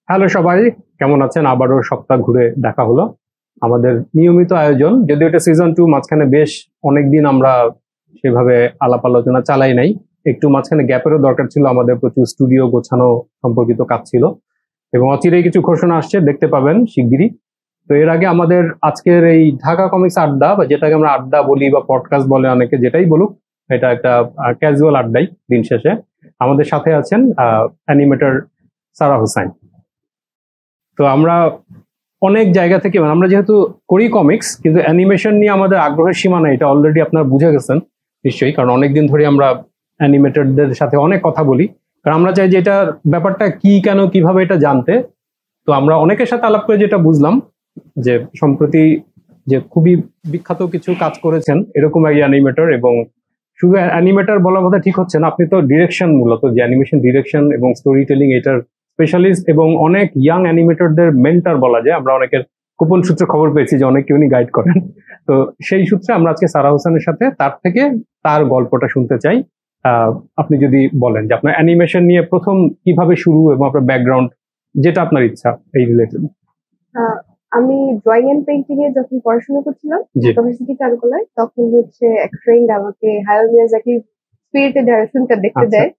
Hello সবাই, কেমন আছেন? আবারও সপ্তাহ ঘুরে দেখা হলো আমাদের নিয়মিত আয়োজন। যদিও এটা সিজন 2, মাঝখানে বেশ অনেকদিন আমরা সেভাবে আলাপ আলোচনা চালাই নাই। একটু মাঝখানে গ্যাপেরও দরকার ছিল, আমাদের প্রচুর স্টুডিও গোছানো সম্পর্কিত কাজ ছিল এবং অচিরেই কিছু ঘোষণা আসছে, দেখতে পাবেন শিগগিরই। তো এর আগে আমাদের আজকের এই ঢাকা কমিক্স আড্ডা, বা যেটাকে আমরা আড্ডা বলি বা পডকাস্ট বলে অনেকে, যেটাই বলুক, এটা একটা ক্যাজুয়াল আড্ডাই দিন শেষে। আমাদের সাথে আছেন অ্যানিমেটর সারা হোসাইন। তো আমরা অনেক জায়গা থেকে, মানে আমরা যেহেতু করি কমিক্স, কিন্তু অ্যানিমেশন নিয়ে আমাদের আগ্রহের সীমা নেই, এটা অলরেডি আপনারা বুঝে গেছেন নিশ্চয়ই, কারণ অনেকদিন ধরে আমরা অ্যানিমেটরদের সাথে অনেক কথা বলি, কারণ আমরা চাই যে এটার ব্যাপারটা কি, কেন, কিভাবে এটা জানতে। তো আমরা অনেকের সাথে আলাপ করে যেটা বুঝলাম যে সম্প্রতি যে খুবই বিখ্যাত কিছু কাজ করেছেন এরকম এক অ্যানিমেটর, এবং শুধু অ্যানিমেটর বলার কথা ঠিক হচ্ছে না, আপনি তো ডিরেকশন, মূলত যে অ্যানিমেশন ডিরেকশন এবং স্টোরি টেলিং এটার স্পেশালিস্ট, এবং অনেক ইয়াং অ্যানিমেটরদের মেন্টর বলা যায়। আমরা অনেকের গোপন সূত্রে খবর পেয়েছি যে অনেকে উনি গাইড করেন। তো সেই সূত্রে আমরা আজকে সারা হোসেনের সাথে তার থেকে তার গল্পটা শুনতে চাই। আপনি যদি বলেন যে আপনার অ্যানিমেশন নিয়ে প্রথম কিভাবে শুরু এবং আপনার ব্যাকগ্রাউন্ড, যেটা আপনার ইচ্ছা এই রিলেটেড। আমি ড্রয়িং এন্ড পেইন্টিং এ যখন পড়াশোনা করছিলাম ইউনিভার্সিটি চারুকলায়, তখন হচ্ছে এক ফ্রেন্ড আমাকে হায়াও মিয়াজাকি স্পিরিটেড ফিল্মটা দেখতে দেয়।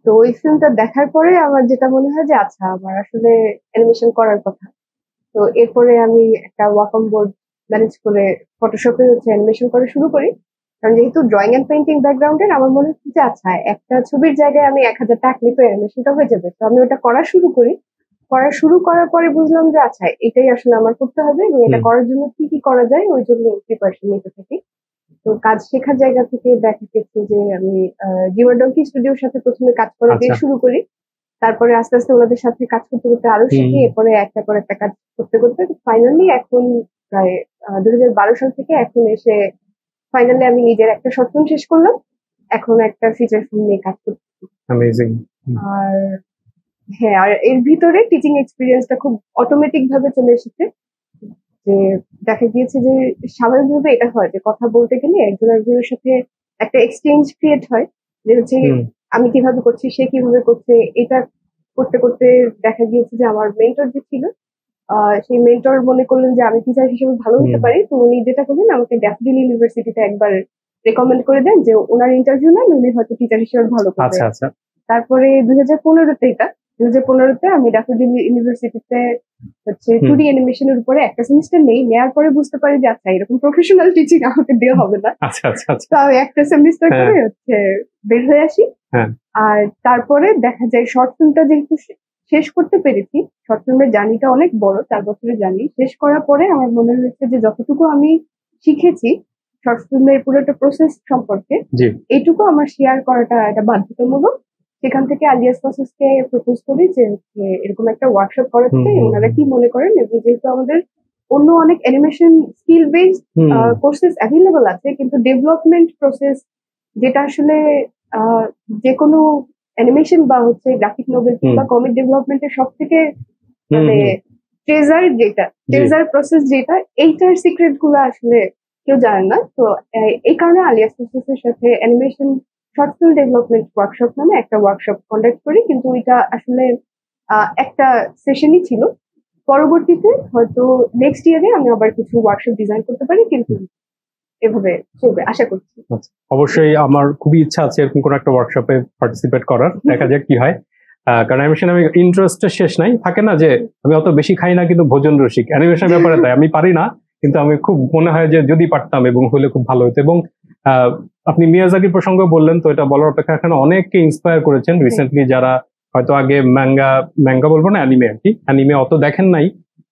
তো ওই ফিল্মটা দেখার পরে আমার যেটা মনে হয় যে আচ্ছা, আমার আসলে অ্যানিমেশন করার কথা। তো এরপরে আমি একটা ওয়াকম বোর্ড ম্যানেজ করে ফটোশপে হচ্ছে অ্যানিমেশন করা শুরু করি। কারণ যেহেতু ড্রয়িং এন্ড পেইন্টিং ব্যাকগ্রাউন্ডের, আমার মনে হচ্ছে যে আচ্ছা, একটা ছবির জায়গায় আমি 1000 টাকা নিতে অ্যানিমেশনটা হয়ে যাবে। তো আমি ওটা করা শুরু করি। করার পরে বুঝলাম যে আচ্ছা, এটাই আসলে আমার করতে হবে, এবং এটা করার জন্য কি কি করা যায় ওই জন্য প্রিপারেশন নিতে থাকি। তো কাজ শেখার জায়গা থেকে দেখা গেছে যে আমি জিওডঙ্কি স্টুডিওর সাথে প্রথমে কাজ করা দিয়ে শুরু করি। তারপরে আস্তে আস্তে ওনাদের সাথে কাজ করতে করতে আরো শিখি। এরপরে একটা পর একটা কাজ করতে করতে ফাইনালি এখন প্রায় 2012 সাল থেকে এখন এসে ফাইনালি আমি নিজের একটা শর্ট ফিল্ম শেষ করলাম। এখন একটা ফিচার ফিল্ম নিয়ে কাজ করছি। অ্যামেজিং। আর হ্যাঁ, আর এর ভিতরে টিচিং এক্সপিরিয়েন্সটা খুব অটোমেটিক ভাবে চলে এসেছে। যে দেখা গিয়েছে যে স্বাভাবিকভাবে এটা হয় যে কথা বলতে গেলে একজন একজনের সাথে একটা এক্সচেঞ্জ ক্রিয়েট হয়, যে হচ্ছে আমি কিভাবে করছি, সে কিভাবে করছে। এটা করতে করতে দেখা গিয়েছে যে আমার মেন্টর যে ছিল, সেই মেন্টর মনে করলেন যে আমি টিচার হিসেবে ভালো হতে পারি। তো উনি যেটা করলেন, আমাকে ড্যাফোডিল ইউনিভার্সিটিতে একবার রেকমেন্ড করে দেন যে ওনার ইন্টারভিউ নেন, উনি হয়তো টিচার হিসেবে ভালো করবে। তারপরে 2015-তে আমি ড্যাফোডিল ইউনিভার্সিটিতে হচ্ছে 2D অ্যানিমেশনের উপরে একটা সেমিস্টার নেওয়ার পরে বুঝতে পারি যে আচ্ছা, এরকম প্রফেশনাল টিচিং আমাকে দেওয়া হবে না। তো আমি একটা সেমিস্টার করে হচ্ছে বের হয়ে আসি। আর তারপরে দেখা যায় শর্ট ফিল্মটা যেহেতু শেষ করতে পেরেছি, শর্ট ফিল্মের জার্নিটা অনেক বড়, 4 বছরের জার্নি। শেষ করার পরে আমার মনে হয়েছে যে যতটুকু আমি শিখেছি শর্ট ফিল্মের পুরোটা প্রসেস সম্পর্কে, এইটুকু আমার শেয়ার করাটা একটা বাধ্যতামূলক। সেখান থেকে আলিয়াস প্রসেসকে প্রপোজ করি যে এরকম একটা ওয়ার্কশপ করাতে ওনারা কি মনে করেন, এবং যেহেতু আমাদের অন্য অনেক animation skill based courses available আছে, কিন্তু ডেভেলপমেন্ট প্রসেস যেটা আসলে যে কোনো অ্যানিমেশন বা হচ্ছে গ্রাফিক নোভেল কিংবা কমিক ডেভেলপমেন্টের সব থেকে মানে ট্রেজার প্রসেস যেটা, এইটার সিক্রেট গুলো আসলে কেউ জানে না। তো এই কারণে আলিয়াস প্রসেসের সাথে animation short film development workshop নামে একটা ওয়ার্কশপ কন্ডাক্ট করি, কিন্তু এটা আসলে একটা সেশনই ছিল। পরবর্তীতে হয়তো নেক্সট ইয়ারে আমি আবার কিছু ওয়ার্কশপ ডিজাইন করতে পারি, কিন্তু এভাবে চলবে আশা করছি। অবশ্যই আমার খুবই ইচ্ছা আছে এরকম কোন একটা ওয়ার্কশপে পার্টিসিপেট করার, দেখা যাক কি হয়। কারণ অ্যানিমেশন আমি ইন্টারেস্টের শেষ নাই, থাকে না যে আমি অত বেশি খাই না কিন্তু ভোজন রসিক, অ্যানিমেশন ব্যাপারে তাই আমি পারি না, কিন্তু আমি খুব মনে হয় যে যদি পারতাম এবং হলে খুব ভালো হতো। এবং আপনি মিয়াজাকির প্রসঙ্গ বললেন, তো এটা বলার অপেক্ষা এখানে অনেককে ইন্সপায়ার করেছেন রিসেন্টলি, যারা হয়তো আগে ম্যাঙ্গা বলবো না, অ্যানিমে অত দেখেন নাই,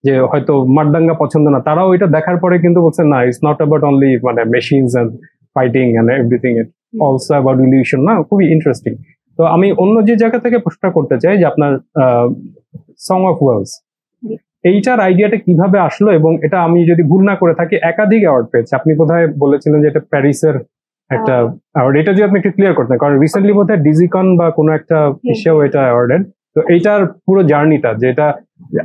যে হয়তো মারদাঙ্গা পছন্দ না, তারাও এটা দেখার পরে কিন্তু বলছেন না, ইটস নট অ্যাবাউট অনলি মানে machines and fighting and everything, it also about illusion. না, খুবই ইন্টারেস্টিং। তো আমি অন্য যে জায়গা থেকে প্রশ্ন করতে চাই যে আপনার সং অফ ওয়েলস, এইটার আইডিয়াটা কিভাবে আসলো, এবং এটা আমি যদি ভুল না করে থাকি একাধিক অ্যাওয়ার্ড পেয়েছে। আপনি কোথায় বলেছিলেন যে এটা প্যারিসের একটা অ্যাওয়ার্ড, এটা যদি আপনি একটু ক্লিয়ার করতেন, কারণ রিসেন্টলি বোধহয় ডিজিকন বা কোনো একটা ইসেও এটা অ্যাওয়ার্ডেড। তো এইটার পুরো জার্নিটা, যেটা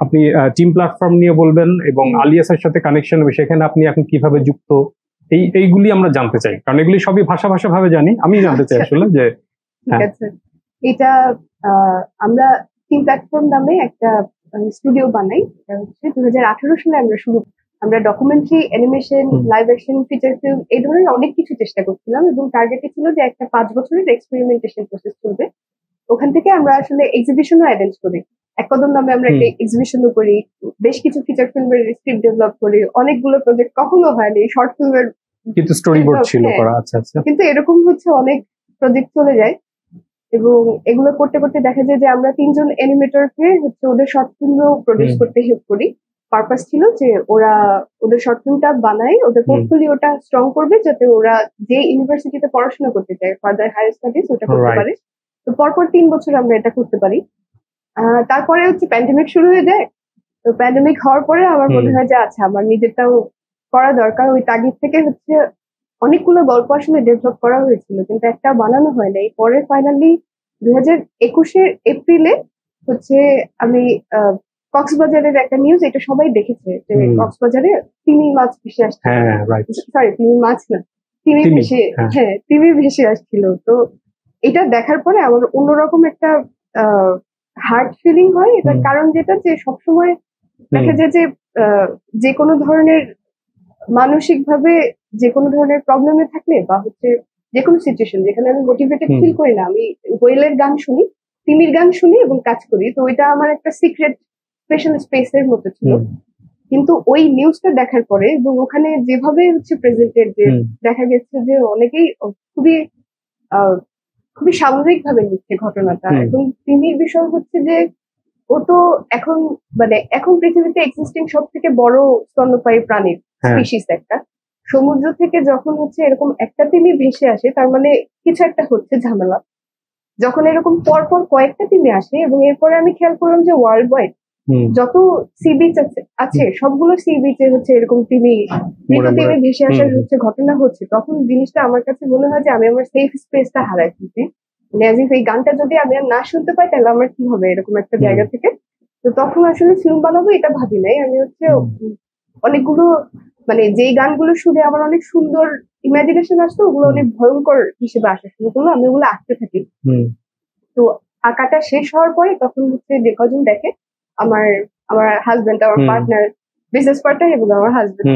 আপনি টিম প্ল্যাটফর্ম নিয়ে বলবেন এবং আলিয়াসের সাথে কানেকশন, সেখানে আপনি এখন কিভাবে যুক্ত, এইগুলি আমরা জানতে চাই, কারণ এগুলি সবই ভাষা ভাবে জানি, আমি জানতে চাই আসলে যে ঠিক আছে। এটা আমরা টিম প্ল্যাটফর্ম নামে একটা স্টুডিও বানাই। এটা হচ্ছে 2018 সালে আমরা documentary, animation, live action, feature film এই ধরনের অনেক কিছু চেষ্টা করছিলাম, এবং টার্গেটে ছিল যে একটা 5 বছরের এক্সপেরিমেন্টেশন প্রসেস চলবে। ওখান থেকে আমরা আসলে এক্সিবিশনও অ্যারেঞ্জ করি। এক কদম নামে আমরা একটা এক্সিবিশনও করি, বেশ কিছু ফিচার ফিল্মের স্ক্রিপ্ট ডেভেলপ করি, অনেকগুলো প্রজেক্ট কখনো হয়নি শর্ট ফিল্মের, কিন্তু স্টোরি বোর্ড ছিল করা। আচ্ছা আচ্ছা। কিন্তু এরকম হচ্ছে অনেক প্রজেক্ট চলে যায়, এবং এগুলো করতে করতে দেখা যায় যে আমরা 3 জন অ্যানিমেটরকে হচ্ছে ওদের শর্ট ফিল্মও প্রডিউস করতে হেল্প করি। পারপাস ছিল যে ওরা ওদের শর্ট ফিল্মটা বানায়, ওদের পোর্টফোলিওটা স্ট্রং করবে, যাতে ওরা যে ইউনিভার্সিটিতে পড়াশোনা করতে চায় ফার্দার হায়ার স্টাডিজ ওটা করতে পারে। তো পরপর 3 বছর আমরা এটা করতে পারি। তারপরে হচ্ছে প্যান্ডেমিক শুরু হয়ে যায়। তো প্যান্ডেমিক হওয়ার পরে আমার মনে হয় যে আচ্ছা আমার নিজেরটাও করা দরকার। ওই তাগিদ থেকে হচ্ছে অনেকগুলো গল্প আসলে ডেভেলপ করা হয়েছিল, কিন্তু একটা বানানো হয় নাই। পরে ফাইনালি 2021 এপ্রিলে হচ্ছে আমি কক্সবাজারের একটা নিউজ, এটা সবাই দেখেছে যে কক্সবাজারে তিমি মাছ ভেসে আসছে। সরি, তিমি মাছ না, তিমি ভেসে আসছিল। তো এটা দেখার পরে আমার অন্যরকম একটা হার্ট ফিলিং হয়। এটার কারণ যেটা যে সবসময় দেখা যায় যে কোনো ধরনের মানসিক ভাবে যে কোনো ধরনের প্রবলেমে থাকলে বা হচ্ছে যে কোনো সিচুয়েশন যেখানে আমি মোটিভেটেড ফিল করি না, আমি ওয়েলের গান শুনি, তিমির গান শুনি এবং কাজ করি। তো ওইটা আমার একটা সিক্রেট স্পেশাল স্পেসের মতো ছিল। কিন্তু ওই নিউজটা দেখার পরে এবং ওখানে যেভাবে হচ্ছে প্রেজেন্টেড, যে দেখা গেছে যে অনেকেই খুবই খুবই স্বাভাবিক ভাবে নিচ্ছে ঘটনাটা। এবং তিমির বিষয় হচ্ছে যে ও তো এখন পৃথিবীতে এক্সিস্টিং সব থেকে বড় স্তন্যপায়ী প্রাণীর স্পিসিস একটা। সমুদ্র থেকে যখন হচ্ছে এরকম একটা তিমি ভেসে আসে, তার মানে কিছু একটা হচ্ছে ঝামেলা। যখন এরকম পরপর কয়েকটা তিমি আসে, এবং এরপরে আমি খেয়াল করলাম যে ওয়ার্ল্ড ওয়াইড যত সি বিচ আছে সবগুলো সি বিচে হচ্ছে এরকম মৃত তিমি ভেসে আসার হচ্ছে ঘটনা হচ্ছে। তখন জিনিসটা আমার কাছে মনে হয় যে আমি আমার সেফ স্পেসটা হারাই ফেলছি। এই গানটা যদি আমি আর না শুনতে পাই তাহলে আমার কি হবে এরকম একটা জায়গা থেকে। তো তখন আসলে ফিল্ম বানাবো এটা ভাবি নাই। আমি হচ্ছে অনেকগুলো যেই গানগুলো শুনে আমার অনেক সুন্দর ইমাজিনেশন আসতো, ওগুলো অনেক ভয়ঙ্কর হিসেবে আসা শুরু করলো। আমি ওগুলো আঁকতে থাকি। তো আঁকাটা শেষ হওয়ার পরে তখন হচ্ছে যে কজন দেখে, আমার হাজবেন্ড, আমার পার্টনার, বিজনেস পার্টনার এবং আমার হাজবেন্ড,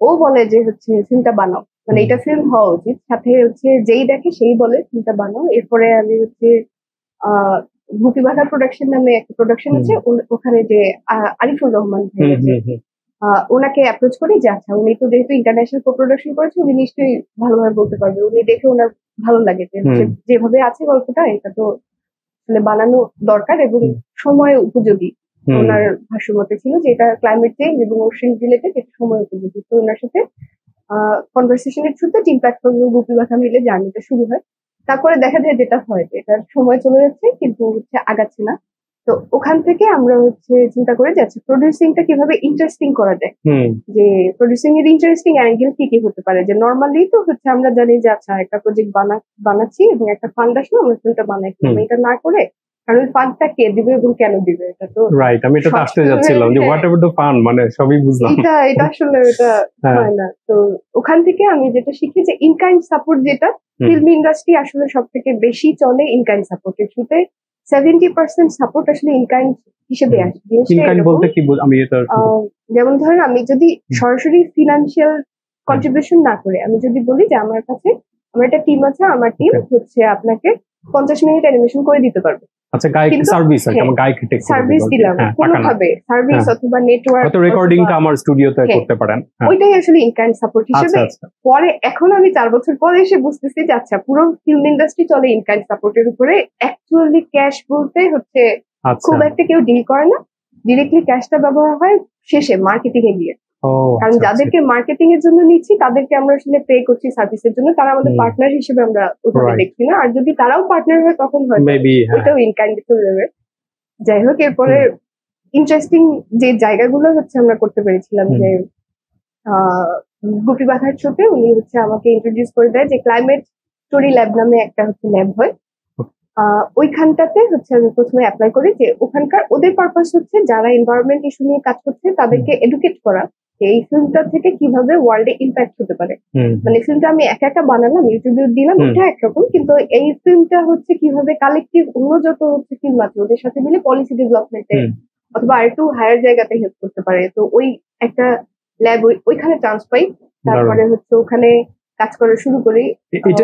ও বলে যে হচ্ছে ফিল্মটা বানাও, এটা ফিল্ম হওয়া উচিত। সাথে হচ্ছে যেই দেখে সেই বলে ফিল্মটা বানাও। এরপরে আমি হচ্ছে গুপি বাঘা প্রোডাকশন নামে একটা প্রোডাকশন আছে, ওখানে যে আরিফুর রহমান ভাই আছে, ওনাকে অ্যাপ্রোচ করি যে আচ্ছা উনি তো যেহেতু ইন্টারন্যাশনাল কো প্রোডাকশন করেছে, উনি নিশ্চয়ই ভালোভাবে বলতে পারবে। উনি দেখে ওনার ভালো লাগে যে যেভাবে আছে গল্পটা, এটা তো বানানো দরকার এবং সময় উপযোগী। ওনার ভাষ্যমতে ছিল যে এটা ক্লাইমেট চেঞ্জ এবং ওশান রিলেটেড, এটা সময় উপযোগী। তো ওনার সাথে কনভারসেশনের থ্রুতে টিম প্ল্যাটফর্ম গুপি বাঘা মিলে জার্নিটা শুরু হয়। তারপরে দেখা যায় যেটা হয় যে এটার সময় চলে যাচ্ছে কিন্তু হচ্ছে আগাচ্ছে না। তো ওখান থেকে আমরা হচ্ছে চিন্তা করে যাচ্ছি প্রডিউসিংটা কিভাবে ইন্টারেস্টিং করা যায়, যে প্রডিউসিং এর ইন্টারেস্টিং অ্যাঙ্গেল কি কি হতে পারে। যে নর্মালি তো হচ্ছে আমরা জানি যে আচ্ছা একটা প্রজেক্ট বানাচ্ছি এবং একটা ফান্ড আসলো, আমরা ফিল্মটা বানাই। এটা না করে কারণ ওই ফান্ডটা কে দিবে এবং কেন দিবে, এটা তো রাইট। আমি এটা আসতে যাচ্ছিলাম যে হোয়াট এভার দ্য ফান্ড, সবই বুঝলাম। এটা আসলে এটা হয় না। তো ওখান থেকে আমি যেটা শিখি যে ইনকাইন্ড সাপোর্ট, যেটা ফিল্ম ইন্ডাস্ট্রি আসলে সব থেকে বেশি চলে ইনকাইন্ড সাপোর্টের থ্রুতে। 70% সাপোর্ট আসলে ইনকাইন্ড হিসেবে আসে। যেমন ধরেন আমি যদি সরাসরি ফিনান্সিয়াল কন্ট্রিবিউশন না করে আমি যদি বলি যে আমার কাছে আমার একটা টিম আছে, আমার টিম হচ্ছে আপনাকে 50 মিনিট অ্যানিমেশন করে দিতে পারবে। আচ্ছা, গায়ক সার্ভিস, যেমন গায়ক সার্ভিস দিলাম কোনোভাবে, সার্ভিস অথবা নেটওয়ার্ক, হয়তো রেকর্ডিংটা আমার স্টুডিওতে করতে পারেন, ওইটাই আসলে ইনকাইন্ড সাপোর্ট হিসেবে। পরে এখন আমি 4 বছর পরে এসে বুঝতেছি যে আচ্ছা পুরো ফিল্ম ইন্ডাস্ট্রি চলে ইনকাইন্ড সাপোর্টের উপরে। অ্যাকচুয়ালি ক্যাশ বলতে হচ্ছে খুব একটা কেউ ডিল করে না, ডিরেক্টলি ক্যাশটা ব্যবহার হয় শেষে মার্কেটিং এ গিয়ে। কারণ যাদেরকে মার্কেটিং এর জন্য নিচ্ছি তাদেরকে আমরা আসলে পে করছি সার্ভিসের জন্য, তারা আমাদের পার্টনার হিসেবে আমরা ওইভাবে দেখছি না। আর যদি তারাও পার্টনার হয় তখন হয়তো ওইটাও ইনকাইন্ড চলে যাবে। যাই হোক, এরপরে ইন্টারেস্টিং যে জায়গাগুলো হচ্ছে আমরা করতে পেরেছিলাম, যে গুপি বাঘার থ্রুতে উনি হচ্ছে আমাকে ইন্ট্রোডিউস করে দেয় যে ক্লাইমেট স্টোরি ল্যাব নামে একটা হচ্ছে ল্যাব হয়। ওইখানটাতে হচ্ছে আমি প্রথমে অ্যাপ্লাই করি, যে ওখানকার ওদের পারপাস হচ্ছে যারা এনভায়রনমেন্ট ইস্যু নিয়ে কাজ করছে তাদেরকে এডুকেট করা এই ফিল্মটা থেকে কিভাবে ওয়ার্ল্ডে ইম্প্যাক্ট হতে পারে। ফিল্মটা আমি একা একা বানালাম, ইউটিউবে দিলাম, ওটা একরকম, কিন্তু এই ফিল্মটা হচ্ছে কিভাবে কালেকটিভ অন্য যত হচ্ছে ফিল্ম আছে ওদের সাথে মিলে পলিসি ডেভেলপমেন্টে অথবা আরেকটু হায়ার জায়গাতে হেল্প করতে পারে। তো ওই একটা ল্যাব ওইখানে চান্স পাই, তারপরে হচ্ছে ওখানে কাজ করা শুরু করি।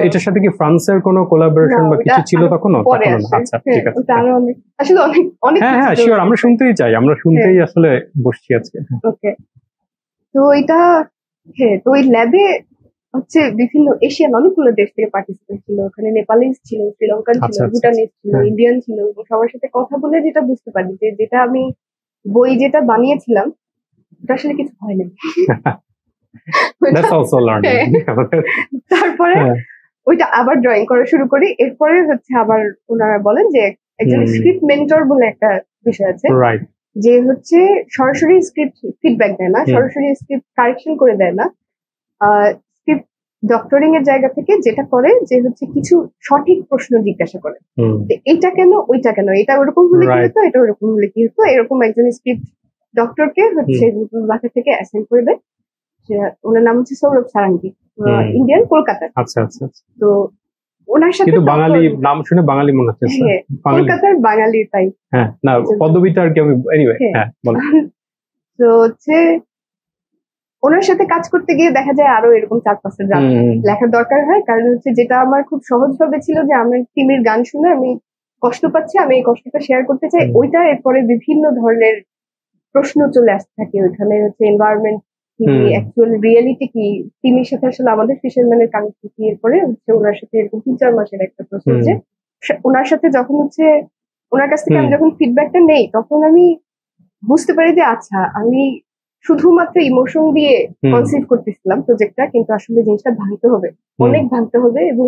এটার সাথে কি ফ্রান্সের কোনো কোলাবোরেশন বা কিছু ছিল তখনও? আচ্ছা, ঠিক আছে। আসলে অনেক অনেক হ্যাঁ হ্যাঁ শিওর, আমরা শুনতেই চাই, আমরা শুনতেই আসলে বসছি আজকে। ওকে, তো এটা হ্যাঁ, তো ওই ল্যাবে হচ্ছে বিভিন্ন এশিয়ান অনেকগুলো দেশ থেকে পার্টিসিপেন্ট ছিল, ওখানে নেপালিজ ছিল, শ্রীলঙ্কান ছিল, ভুটানিজ ছিল, ইন্ডিয়ান ছিল, এবং সবার সাথে কথা বলে যেটা বুঝতে পারি যে যেটা আমি বই যেটা বানিয়েছিলাম ওটা আসলে কিছু হয় না। তারপরে ওইটা আবার ড্রয়িং করা শুরু করি। এরপরে হচ্ছে আবার ওনারা বলেন যে একজন স্ক্রিপ্ট মেন্টর বলে একটা বিষয় আছে, যে হচ্ছে সরাসরি স্ক্রিপ্ট ফিডব্যাক দেয় না, সরাসরি স্ক্রিপ্ট কারেকশন করে দেয় না, স্ক্রিপ্ট ডক্টরিং এর জায়গা থেকে যেটা করে যে হচ্ছে কিছু সঠিক প্রশ্ন জিজ্ঞাসা করে, এইটা কেন ওইটা কেন, এটা ওরকম হলে কি হতো, এটা ওরকম হলে কি হতো, এরকম একজন স্ক্রিপ্ট ডক্টরকে হচ্ছে বাসা থেকে অ্যাসাইন করে দেয়। ওনার নাম হচ্ছে সৌরভ সারাঙ্গি, ইন্ডিয়ান, কলকাতার। আচ্ছা আচ্ছা। তো ওনার সাথে বাঙালি নাম শুনে বাঙালি মনে হচ্ছে, কলকাতার বাঙালি, তাই হ্যাঁ না পদবিটা আর কি আমি এনিওয়ে হ্যাঁ বলো। তো হচ্ছে ওনার সাথে কাজ করতে গিয়ে দেখা যায় আরো এরকম 4-5 রাত লেখার দরকার হয়, কারণ হচ্ছে যেটা আমার খুব সহজ ভাবে ছিল যে আমার টিমের গান শুনে আমি কষ্ট পাচ্ছি, আমি এই কষ্টটা শেয়ার করতে চাই, ওইটা এরপরে বিভিন্ন ধরনের প্রশ্ন চলে আসতে থাকে। ওইখানে হচ্ছে এনভায়রনমেন্ট কি, অ্যাকচুয়াল রিয়েলিটি কি, টিমের সাথে আসলে আমাদের ফিশারম্যানের কানেক্ট কি, এরপরে হচ্ছে ওনার সাথে এরকম 3-4 মাসের একটা প্রসেস, যে ওনার সাথে যখন হচ্ছে ওনার কাছ থেকে আমি যখন ফিডব্যাকটা নেই তখন আমি বুঝতে পারি যে আচ্ছা আমি শুধুমাত্র ইমোশন দিয়ে কনসিভ করতেছিলাম প্রজেক্টটা, কিন্তু আসলে জিনিসটা ভাঙতে হবে, অনেক ভাঙতে হবে, এবং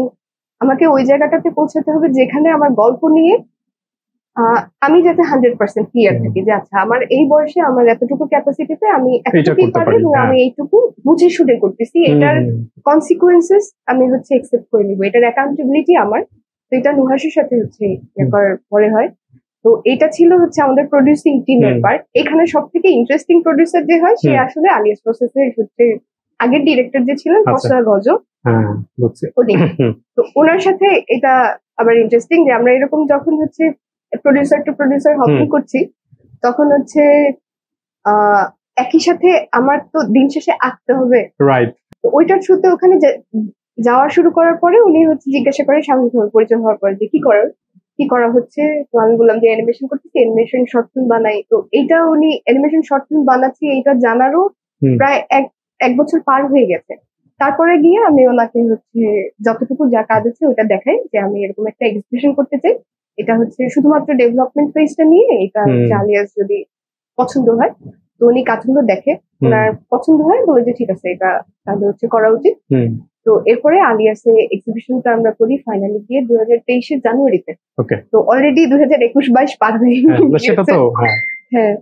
আমাকে ওই জায়গাটাতে পৌঁছাতে হবে যেখানে আমার গল্প নিয়ে আমি যাতে 100% ক্লিয়ার থাকি যে আচ্ছা আমার এই বয়সে আমার এতটুকু ক্যাপাসিটিতে আমি এতটুকুই পারি এবং আমি এইটুকু বুঝে শুনে করতেছি, এটার কনসিকুয়েন্সেস আমি হচ্ছে একসেপ্ট করে নিব, এটার অ্যাকাউন্টেবিলিটি আমার। তো এটা নুহাসের সাথে হচ্ছে পরে হয়। তো এটা ছিল হচ্ছে আমাদের প্রডিউসিং টিমের পার্ট। এখানে সব থেকে ইন্টারেস্টিং প্রডিউসার যে হয় সে আসলে আলিয়াস প্রসেসের হচ্ছে আগের ডিরেক্টর যে ছিলেন ফসল গজো, তো ওনার সাথে এটা আবার ইন্টারেস্টিং যে আমরা এরকম যখন হচ্ছে প্রডিউসার টু প্রডিউসার হপিং করছি তখন হচ্ছে একই সাথে আমার তো দিন শেষে আঁকতে হবে, রাইট। তো ওইটার থ্রুতে ওখানে যাওয়া শুরু করার পরে উনি হচ্ছে জিজ্ঞাসা করে স্বাভাবিকভাবে পরিচয় হওয়ার পরে যে কি করা হচ্ছে, তো আমি বললাম যে অ্যানিমেশন করতেছি, অ্যানিমেশন শর্ট ফিল্ম বানাই। তো এইটা উনি অ্যানিমেশন শর্ট ফিল্ম বানাচ্ছি এইটা জানারও প্রায় এক বছর পার হয়ে গেছে। তারপরে গিয়ে আমি ওনাকে হচ্ছে যতটুকু যা কাজ আছে ওটা দেখাই যে আমি এরকম একটা এক্সিবিশন করতে চাই, এটা হচ্ছে শুধুমাত্র ডেভেলপমেন্ট ফেজটা নিয়ে, এটা হচ্ছে আলিয়াস যদি পছন্দ হয়। তো উনি কাজগুলো দেখে, ওনার পছন্দ হয়, বলে যে ঠিক আছে এটা তাহলে হচ্ছে করা উচিত। তো এরপরে আলিয়াসে এক্সিবিশনটা আমরা করি ফাইনালি গিয়ে 2023 জানুয়ারিতে। তো অলরেডি 2021-22 পার হয়ে গেছে। হ্যাঁ,